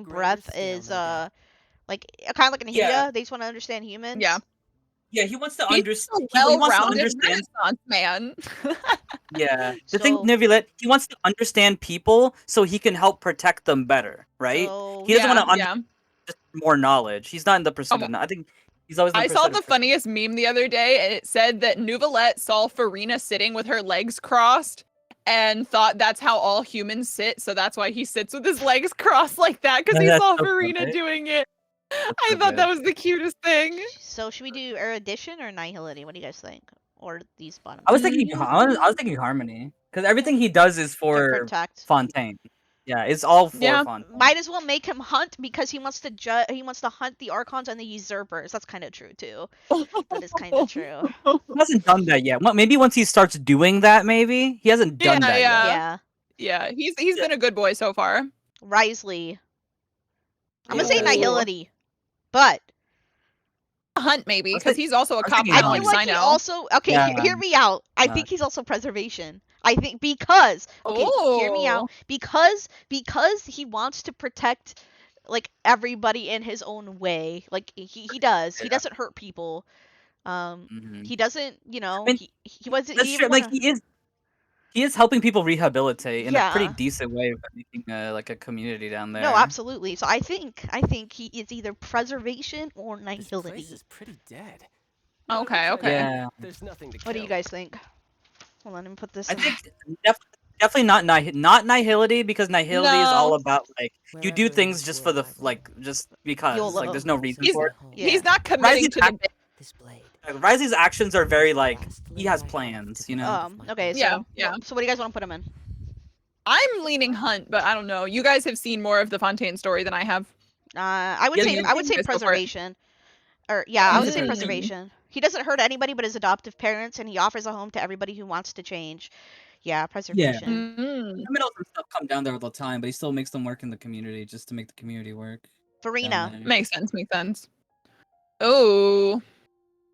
breath as like kind of like an Ahita. They just want to understand humans.
Yeah, he wants to understand.
He wants to understand, man.
Yeah, the thing, Nervalette, he wants to understand people so he can help protect them better, right? He doesn't want to just more knowledge. He's not in the pursuit of. I think he's always.
I saw the funniest meme the other day, and it said that Nervalette saw Farina sitting with her legs crossed, and thought that's how all humans sit. So that's why he sits with his legs crossed like that, because he saw Farina doing it. I thought that was the cutest thing.
So should we do erudition or nihility? What do you guys think? Or these bottom?
I was thinking Harmony, because everything he does is for Fontaine. Yeah, it's all for Fontaine.
Might as well make him hunt because he wants to He wants to hunt the Archons and the Usurpers. That's kind of true too. That is kind of true.
He hasn't done that yet. Maybe once he starts doing that, maybe he hasn't done that yet.
Yeah. He's been a good boy so far.
Risley. I'm gonna say nihility. But
hunt maybe because he's also a cop.
I feel like he also hear me out. I think he's also preservation. I think because hear me out because he wants to protect like everybody in his own way. Like he does. He doesn't hurt people. He doesn't. He wasn't.
He is helping people rehabilitate in a pretty decent way by making like a community down there.
No, absolutely. So I think he is either preservation or nihility.
This place is pretty dead.
Okay, okay.
Yeah.
There's nothing to
What do you
kill.
guys think? Hold on, let me put this
I
in.
think definitely not nihility, because nihility is all
No.
about like you do things just for the just because
YOLO.
like there's no reason
He's,
for it.
Yeah.
he's not committing to the bit.
This blade.
Riley's actions are very like
Last
he
link
has
I have
plans,
with
you
the
know.
end of my
Okay,
path.
so
Yeah.
so what do you guys want to put him in?
I'm leaning Hunt, but I don't know. You guys have seen more of the Fontaine story than I have.
I would
Yeah,
say
you
I would say
guys go for it.
preservation. Or yeah, I would say
Mm.
preservation. He doesn't hurt anybody but his adoptive parents, and he offers a home to everybody who wants to change. Yeah, preservation.
Criminals and stuff come down there all the time, but he still makes them work in the community just to make the community work.
Farina.
Makes sense, makes sense. Oh.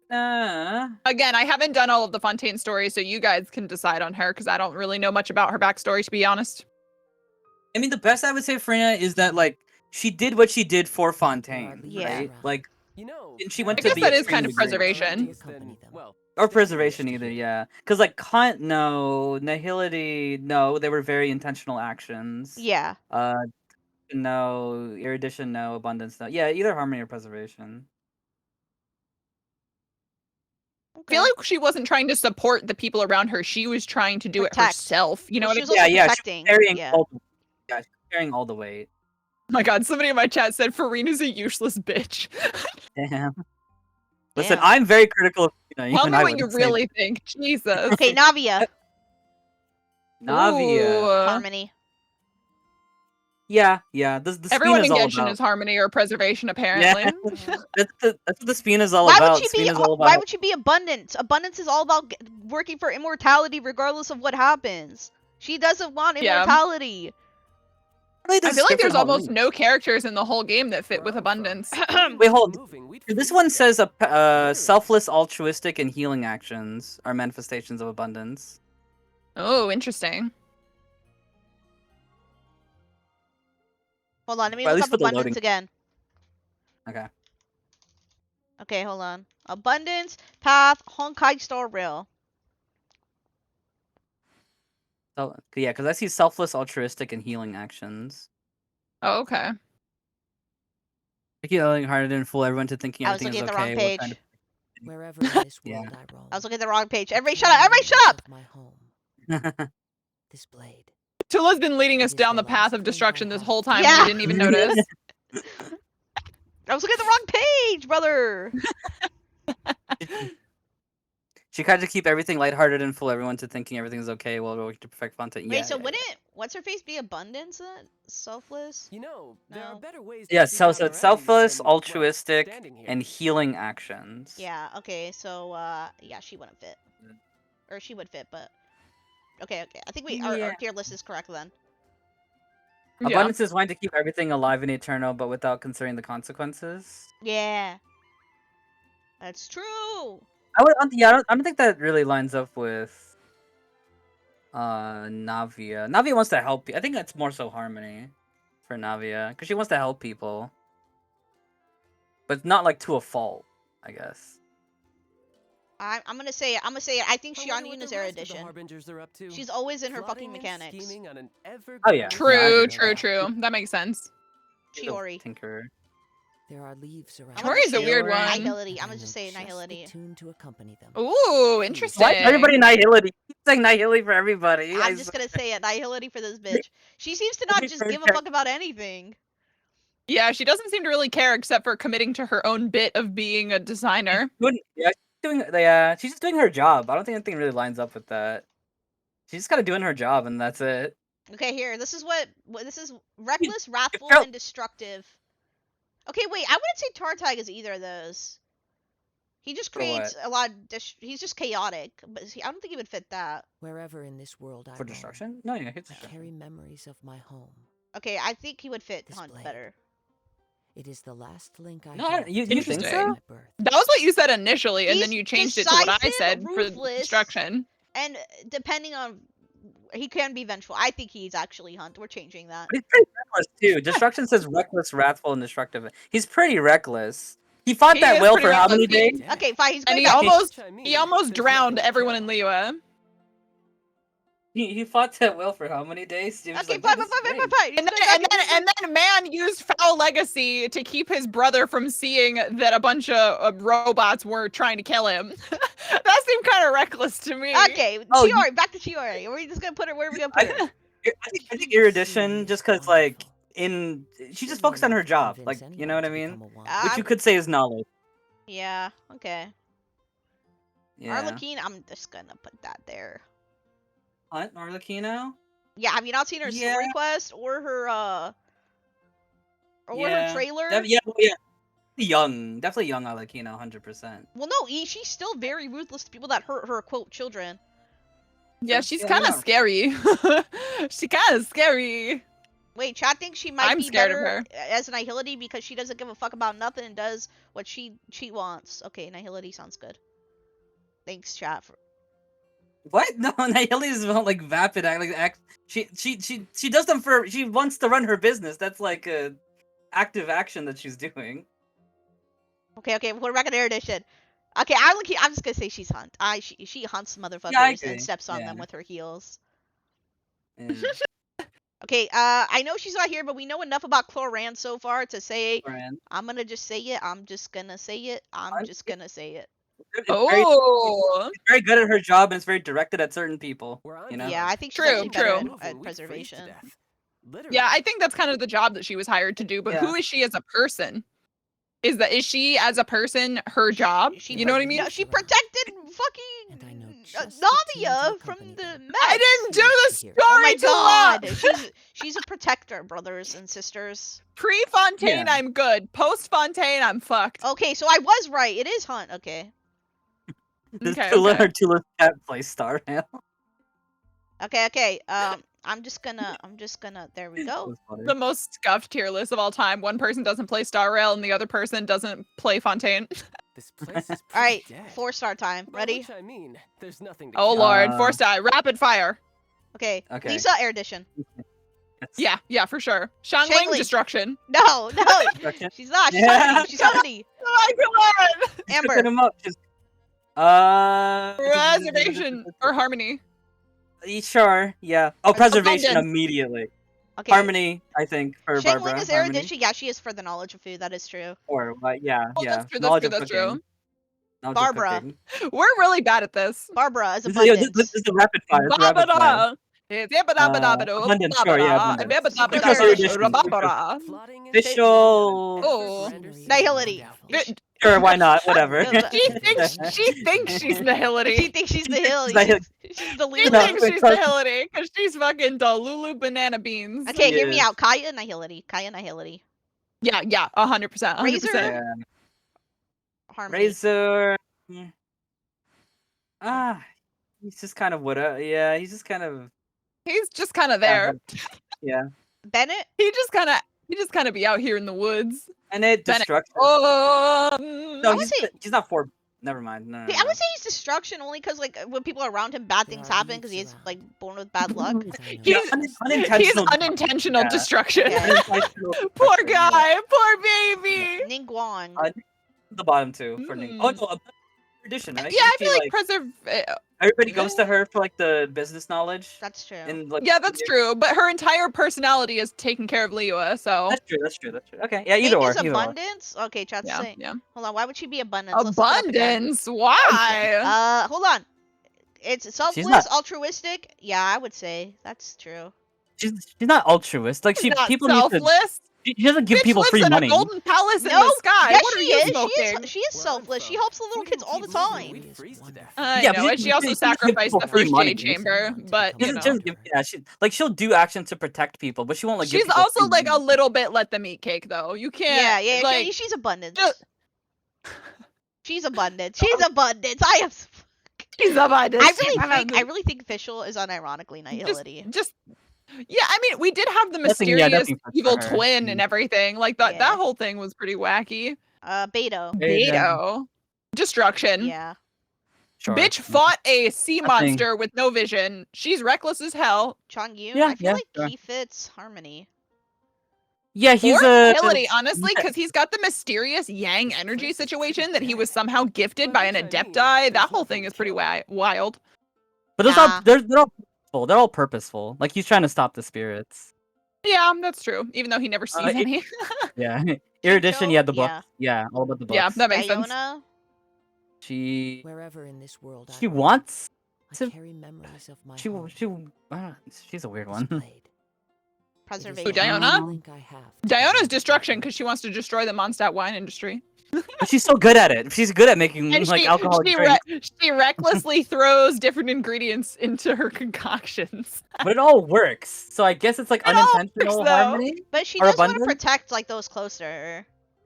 Again, I haven't done all of the Fontaine stories, so you guys can decide on her, because I don't really know much about her backstory, to be honest.
I mean, the best I would say for Farina is that like she did what she did for Fontaine,
Yeah.
right? Like,
You know,
and she went
I
to
guess
be
that
a
is kind of
trained degree.
preservation.
Well,
Or preservation either, yeah. Because like Hunt, no, nihility, no, they were very intentional actions.
Yeah.
No, erudition, no, abundance, no. Yeah, either harmony or preservation.
I feel like she wasn't trying to support the people around her. She was trying to do it
Protect.
herself. You know what I
She was
mean?
also
Yeah,
protecting.
she was carrying
Yeah.
all the, yeah, she was carrying all the weight.
Oh my god, somebody in my chat said Farina's a useless bitch.
Damn. Listen,
Damn.
I'm very critical of Farina,
Tell
even
me
I
what you
wouldn't say
really think. Jesus.
Okay, Navia.
Navia.
Ooh.
Harmony.
Yeah. The
Everyone
spin is
in
all
Genshin
about.
is harmony or preservation,
Yeah,
apparently.
that's what the spin is all
Why
about.
would she
Spin
be?
is all
Why
about.
would she be abundance? Abundance is all about working for immortality, regardless of what happens. She doesn't want
Yeah.
immortality.
I feel like there's almost no characters in the whole game that fit with abundance.
Wait, hold. This one says selfless, altruistic, and healing actions are manifestations of abundance.
Oh, interesting.
Hold on, let me
Well, at
look
least
up
for the
abundance
loading.
again.
Okay.
Okay, hold on. Abundance, path, Honkai Star Rail.
So, yeah, because I see selfless, altruistic, and healing actions.
Oh, okay.
I keep yelling harder than fool everyone to thinking
I was
everything
looking
is
at the wrong
okay. While
page.
trying to...
Wherever in this world I roam.
I was looking at the wrong page. Everybody shut up! Everybody shut up!
My home. This blade.
Tula's been leading us
It is
down
the
the path
last
of
thing
destruction
I
this
have.
whole time.
Yeah.
We didn't even notice.
I was looking at the wrong page, brother.
She tried to keep everything lighthearted and fool everyone to thinking everything is okay while working to perfect Fontaine.
Wait,
Yeah,
so
yeah,
wouldn't what's her face be abundance then? Selfless?
You know, there are
No.
better ways
yeah.
to seek
So
out our
it's selfless,
enemies than, well,
altruistic,
standing here.
and healing actions.
Yeah. Okay. So yeah, she wouldn't fit, or she would fit, but okay. I think our tier list is correct then.
Yeah.
Abundance is wanting to keep everything alive and eternal, but without considering the consequences.
Yeah. That's true.
I don't think that really lines up with Navia. Navia wants to help. I think that's more so harmony for Navia because she wants to help people, but not like to a fault, I guess.
I'm gonna say it. I think
I wonder what
Xianyun
the
is
rest of the
erudition.
Harbingers are up to.
She's always in her
Plotting
fucking
and
mechanics.
scheming on an
Oh, yeah.
True,
Yeah.
true. That makes sense.
Chiori.
Tinker.
There are leaves around.
I'm gonna
Tori's a
say
weird one.
Nihility. I'm
and
gonna just
I
say
know just the
Nihility.
tune to accompany them.
Ooh, interesting.
Why is everybody Nihility? Keep saying Nihility for everybody.
I'm just gonna say it. Nihility for this bitch. She seems to not just give a fuck about anything.
Yeah, she doesn't seem to really care except for committing to her own bit of being a designer.
She's just doing her job. I don't think anything really lines up with that. She's just kind of doing her job, and that's it.
Okay, here. This is what this is: reckless, wrathful,
felt-
and destructive. Okay, wait. I wouldn't say Tartag is either of those. He just creates a lot of he's just chaotic, but I don't think he would fit that.
Wherever in this world I
For
roam,
destruction? No, yeah, it's
I carry memories of my home.
Okay, I think he would fit
This
Hunt
blade.
better.
It is the last link I
No,
have
you
to
think
my
so?
birth.
That was what you said initially, and then
He's
you changed it to what I
decisive,
said for
ruthless.
destruction.
And depending on, he can be vengeful. I think he's actually Hunt. We're changing that.
But he's pretty reckless too. Destruction says reckless, wrathful, and destructive. He's pretty reckless. He fought
He
that
is
whale
pretty
for how many
reckless.
days?
Okay, fine. He's
And
going
he
back.
almost drowned everyone in Liyue.
He fought that well for how many days? He was
Okay,
like,
fine.
And then man used foul legacy to keep his brother from seeing that a bunch of robots were trying to kill him. That seemed kind of reckless to me.
Okay, Chiori, back to Chiori. Are we just gonna put her? Where are we gonna put her?
I think erudition, just because like she just focused on her job, like you know what I mean, which you could say is knowledge.
Yeah. Okay.
Yeah.
Arlecchino, I'm just gonna put that there.
Hunt Arlecchino?
Yeah, have you not seen her story quest or her her trailer?
Yeah. Definitely young Arlecchino, 100%.
Well, no, she's still very ruthless to people that hurt her quote children.
Yeah, she's kind of scary. She's kind of scary.
Wait, chat thinks she might be better as Nihility because she doesn't give a fuck about nothing and does what she wants. Okay, Nihility sounds good. Thanks, chat.
What? No, Nihility is about like vapid act. She does them for. She wants to run her business. That's like a active action that she's doing.
Okay, we're back in erudition. Okay, I'm just gonna say she's Hunt. She hunts motherfuckers and steps on them with her heels.
Yeah.
Okay, I know she's not here, but we know enough about Cloran so far to say I'm gonna just say it. I'm just gonna say it.
It's very good at her job, and it's very directed at certain people. You know?
Yeah, I think she's actually better at preservation.
Yeah, I think that's kind of the job that she was hired to do. But who is she as a person? Is she as a person her job? You know what I mean?
No, she protected fucking Nadia from the mess.
I didn't do the story.
Oh my god, she's a protector, brothers and sisters.
Pre-Fontaine, I'm good. Post-Fontaine, I'm fucked.
Okay, so I was right. It is Hunt. Okay.
Tula cat play star now.
Okay. I'm just gonna. There we go.
The most scuffed tier list of all time. One person doesn't play Star Rail, and the other person doesn't play Fontaine.
This place is
all right, 4-star time. Ready?
I mean, there's nothing.
Oh lord, 4-star, rapid fire.
Okay. Lisa, erudition.
Yeah, for sure. Shangling, destruction.
No, she's not. She's Honey.
Oh my god.
Amber.
Preservation or harmony.
Sure, yeah. Oh, preservation immediately. Okay. Harmony, I think, for Barbara.
Shangling is erudition. Yeah, she is for the knowledge of food. That is true.
Or, yeah.
That's true.
Barbara.
We're really bad at this.
Barbara is abundance.
This is the rapid fire. Abundance, sure, yeah. Official.
Oh.
Nihility.
Sure, why not? Whatever.
She thinks she's Nihility.
She thinks she's Nihility. She's the
She thinks she's Nihility because she's fucking Delulu banana beans.
Okay, hear me out. Kaya Nihility.
Yeah, 100%.
Razor. Harmony.
Razor. He's just kind of he's just kind of.
He's just kind of there.
Yeah.
Bennett.
He just kind of be out here in the woods.
Bennett destruction. No, he's not for. Never mind. No.
I would say he's destruction only because like when people are around him, bad things happen because he's like born with bad luck.
He's unintentional destruction. Yeah. Poor guy, poor baby.
Ningguang.
The bottom two for Ning. Oh no, tradition. Right?
Yeah, I feel like
everybody goes to her for like the business knowledge.
That's true.
And, like,
yeah, that's true. But her entire personality is taken care of Liua, so
that's true. Okay, yeah, either or.
Abundance. Okay, chat's saying.
Yeah.
Hold on, why would she be abundance?
Abundance? Why?
Hold on. It's selfless, altruistic. Yeah, I would say that's true.
She's not altruist. Like people
selfless.
She doesn't give people free money.
In a golden palace in the sky.
Yes,
what are you smoking?
She is selfless. She helps the little kids all the time.
I know, and she also sacrificed the first Jade Chamber, but you know.
She'll do actions to protect people, but she won't like.
She's also like a little bit let them eat cake though. You can't.
Yeah.
Like,
she's abundance. She's abundance. She's abundance. I am.
She's abundance.
I really think Fischl is unironically Nihility.
Yeah, I mean, we did have the mysterious evil twin and everything. Like that whole thing was pretty wacky.
Beto.
Destruction.
Yeah.
Sure.
Bitch fought a sea monster with no vision. She's reckless as hell.
Chongyun. I feel like he fits Harmony.
Yeah, he's
Nihility, honestly, because he's got the mysterious Yang energy situation that he was somehow gifted by an Adepti. That whole thing is pretty wild.
But they're all purposeful. They're all purposeful. Like he's trying to stop the spirits.
Yeah, that's true. Even though he never sees any.
Yeah. Erudition, yeah, the book.
Yeah.
Yeah, all about the books.
Yeah, that makes sense.
Diona?
She
Wherever in this world I
she
roam,
wants
I
to.
carry memories of my
She
home.
she's a weird one.
Displayed.
Preservation.
Who, Diona?
Link I have to
Diona's
the
destruction because she wants to destroy the Mondstadt wine industry.
But she's so good at it. She's good at making
And
like alcoholic drinks.
she recklessly throws different ingredients into her concoctions.
But it all works. So I guess it's like
It all
unintentional
works, though.
harmony.
But she
Or
does want to
abundance?
protect like those closer to her.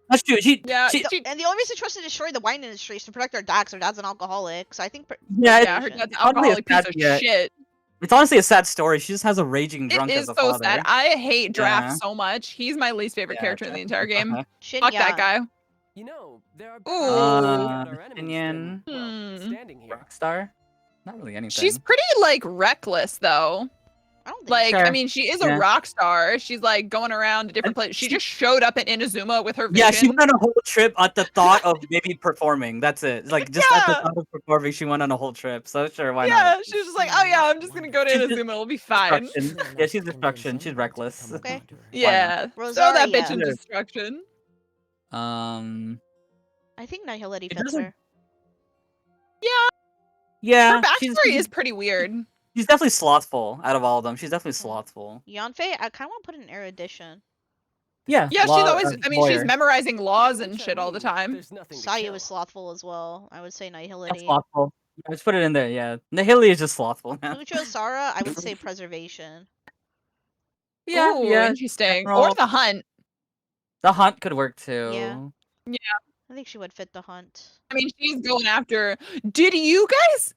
That's true.
Yeah,
she
And the only reason she wants to destroy the wine industry is to protect her dad, 'cause her dad's an alcoholic. So I think.
yeah,
Yeah, her dad's an
Probably a
alcoholic piece
sad-
of
yeah.
shit.
It's honestly a sad story. She just has a raging drunk
It
as
is
a
so
father.
sad. I hate Draft
Yeah.
so much. He's my least favorite
Yeah,
character in the
Draft.
entire game.
Shin
Fuck that
Yan.
guy.
You know, there are
Ooh.
better ways to seek out our enemies
Opinion.
than, well,
Hmm.
standing here.
Rockstar? Not really anything.
She's pretty like reckless though.
I don't think.
Like,
Sure.
I mean, she is a
Yeah.
rock star. She's like going around to different places. She just showed up at Inazuma with her vision.
Yeah, she went on a whole trip at the thought of maybe performing. That's it. Like just at the
Yeah.
thought of performing, she went on a whole trip. So sure, why
Yeah,
not?
she was just like, oh yeah, I'm just gonna go to
She's just
Inazuma. It'll be fine.
Destruction. Yeah, she's destruction. She's reckless.
Okay.
Yeah, throw that bitch in
Rosaria.
destruction.
I think Nihility
It
fits
doesn't-
her.
Yeah,
Her backstory is pretty weird.
she's definitely slothful out of all of them. She's definitely slothful.
Yanfei, I kind of want to put in erudition.
Yeah.
Yeah, she's always. I mean, she's
lawyer.
memorizing laws and shit all the time.
There's nothing to
Sayu
kill.
was slothful as well. I would say
That's
Nihility.
slothful. Let's put it in there. Yeah, Nihili is just slothful now.
Mucho Sara, I would say preservation.
Yeah,
Ooh,
yeah.
interesting.
Roll.
Or the hunt.
The hunt could work too.
Yeah. I think she would fit the hunt.
I mean, she's going after. Did you guys?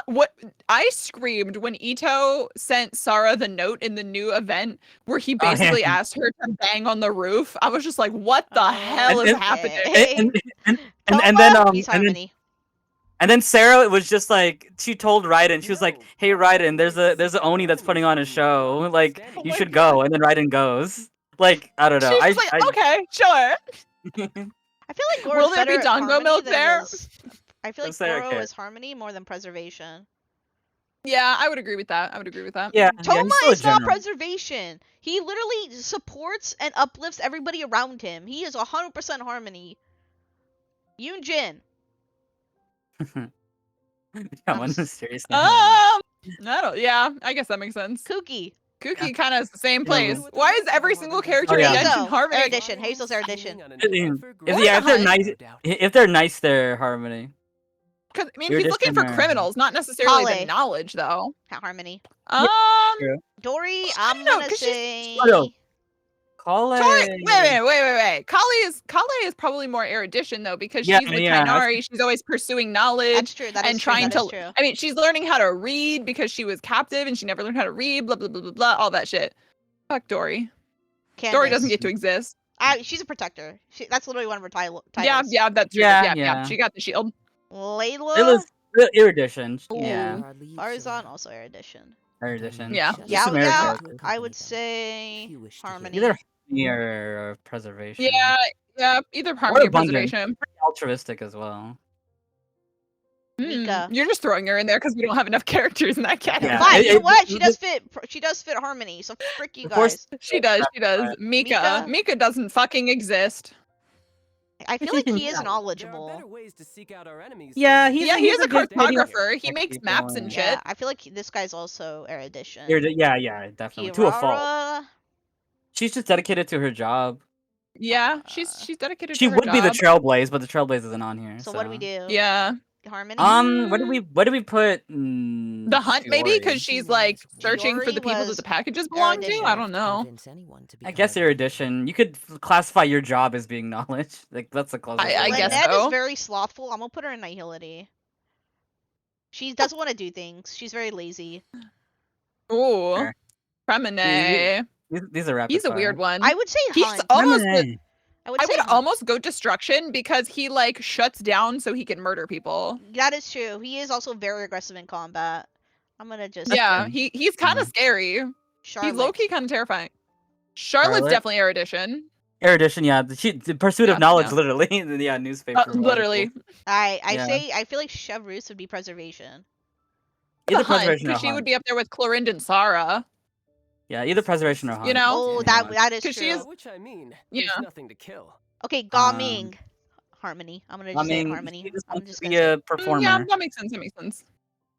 What I screamed when Ito sent Sarah the note in the new event where he
Oh, yeah.
basically asked her to bang on the roof. I was just like, "What the hell is
and-
happening?"
And then
Peace Harmony.
and then Sarah was just like she told Raiden, she was like, "Hey Raiden, there's a Oni that's putting on a show. Like
Oh
you
my
should go." And then Raiden goes. Like I don't know.
She's like, "Okay, sure."
I feel like Goro's
Will there be
better at
Dango
Harmony
milk
than
there?
I feel like
Let's say
Goro
okay.
is Harmony more than Preservation.
Yeah, I would agree with that.
Yeah,
Toma
he's still a
is not
general.
Preservation. He literally supports and uplifts everybody around him. He is 100% Harmony. Yoon Jin.
That one was serious.
I don't. Yeah, I guess that makes sense.
Kuki.
Kuki kind of is the same
Yeah.
place. Why is every single character
Oh,
in
yeah.
Genshin
Hazel,
Harmony?
Erudition. Hazel's Erudition.
If they're nice, if they're nice, they're harmony.
Because I mean,
You're
he's
just
looking for
gonna-
criminals, not necessarily
Kale.
the knowledge, though.
Harmony.
True.
Dory,
I
I'm
don't know,
gonna
'cause she's-
say.
Tori- Call
Tori,
it.
wait. Kale is probably more erudition though, because
Yeah,
she's with
yeah,
Kainari. She's always pursuing knowledge
That's true. That is
and
true.
trying
That
to.
is true.
I mean, she's learning how to read because she was captive and she never learned how to read. Blah blah blah blah blah. All that shit. Fuck Dory. Dory
Candace.
doesn't get to exist.
She's a protector. That's literally one of her titles.
Yeah, that's true.
Yeah,
Yeah,
yeah.
She got the shield.
Layla.
It was erudition.
Ooh.
Yeah,
Farzan, also Erudition.
erudition.
Yeah.
Just
Yao
some Erudition.
Yao, I would say Harmony.
Either near preservation.
Yeah. Either harmony or
abundant.
preservation.
Pretty altruistic as well.
Mika.
You're just throwing her in there because we don't have enough characters in that category.
Yeah.
Fine, you know what? She
it-
does fit. She does fit Harmony. So frick you
Of course-
guys.
She does.
Right.
Mika. Mika doesn't fucking exist.
I feel like he is knowledgeable.
Yeah,
Yeah, he is a
good video-
cartographer. He makes maps and shit.
Yeah, I feel like this guy's also Erudition.
Yeah, definitely. To a fault.
Kirara,
She's just dedicated to her job.
Yeah, she's dedicated
She
to her
would be the
job.
Trailblaze, but the Trailblaze isn't on here.
So what do we do?
Yeah.
Harmony.
What do we put?
The hunt maybe
Fiore?
because she's like searching for
Fiore
the people
was
that the packages belong to.
Erudition.
I don't know.
I guess erudition. You could classify your job as being knowledge. Like that's the closest.
I
way.
guess
Lynette
so.
is very slothful. I'm gonna put her in Nihility. She doesn't want to do things. She's very lazy.
Ooh.
Sure.
Premone.
These are rapid
He's a
fire.
weird one.
I would say
He's
Hunt.
almost.
Lemonade.
I would
I
say
would
Hunt.
almost go destruction because he like shuts down so he can murder people.
That is true. He is also very aggressive in combat. I'm gonna just
Yeah,
true.
he's kind of scary.
Charlotte.
He's low key kind of terrifying. Charlotte's
Charlotte?
definitely erudition.
Erudition, yeah. The pursuit
Yeah,
of knowledge,
yeah.
literally. Yeah, newspaper.
Literally.
I
Yeah.
say I feel like Chevrus would be preservation.
Either preservation or
because she
haunt.
would be up there with Clorind and Sarah.
Yeah, either preservation or haunt.
You know?
Oh, that is true.
She is,
Which I mean,
yeah.
there's nothing to kill.
Okay, Gaming. Harmony. I'm gonna just say it, Harmony.
She just
I'm
wants
just
to
gonna
be
say
a
it.
performer.
Yeah, that makes sense. That makes sense.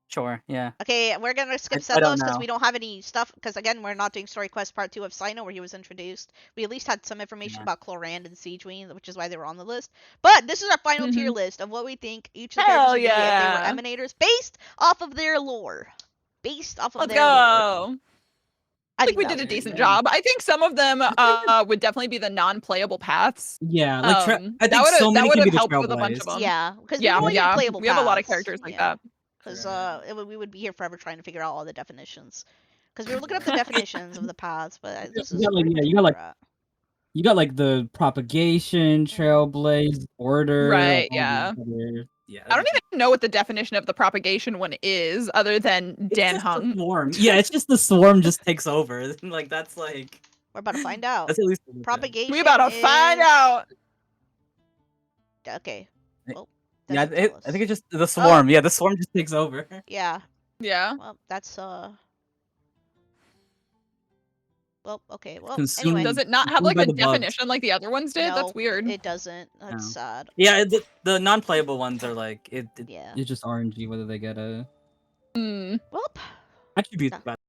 Sure, yeah.
Okay, we're gonna skip
I don't
Setos because
know.
we don't have any stuff. Because again, we're not doing Story Quest Part 2 of Sino where he was introduced. We at least had some information about Clorand and Siegeween, which is why they were on the list. But this is our final tier list of what we think each of the characters would be if they were Emanators, based off of their lore. Based off of their lore.
I think we did a decent job. I think some of them would definitely be the non-playable paths.
Yeah, like I think so many
that would
can be
have
the
helped with a bunch of
Trailblaze.
them.
Yeah, because
yeah,
we
have a lot of characters like that.
Because we would be here forever trying to figure out all the definitions. Because we were looking up the definitions of the paths, but this is
you got like the propagation, trailblaze, order.
Right,
yeah.
I don't even know what the definition of the propagation one is, other than Dan Hung.
Swarm. Yeah, it's just the swarm just takes over. Like that's like
we're about to find out.
That's at least
propagation.
We about to find out.
Okay. Well,
yeah, I think it's just the swarm. Yeah, the swarm just takes over.
Yeah.
Yeah.
Well, that's Well, okay. Well,
Consumed,
anyway.
Does it not have like a definition like the other ones did?
No,
that's weird.
It doesn't. That's sad.
Yeah, the non-playable ones are like
yeah.
It's just RNG whether they get a.
Well.
Attributes.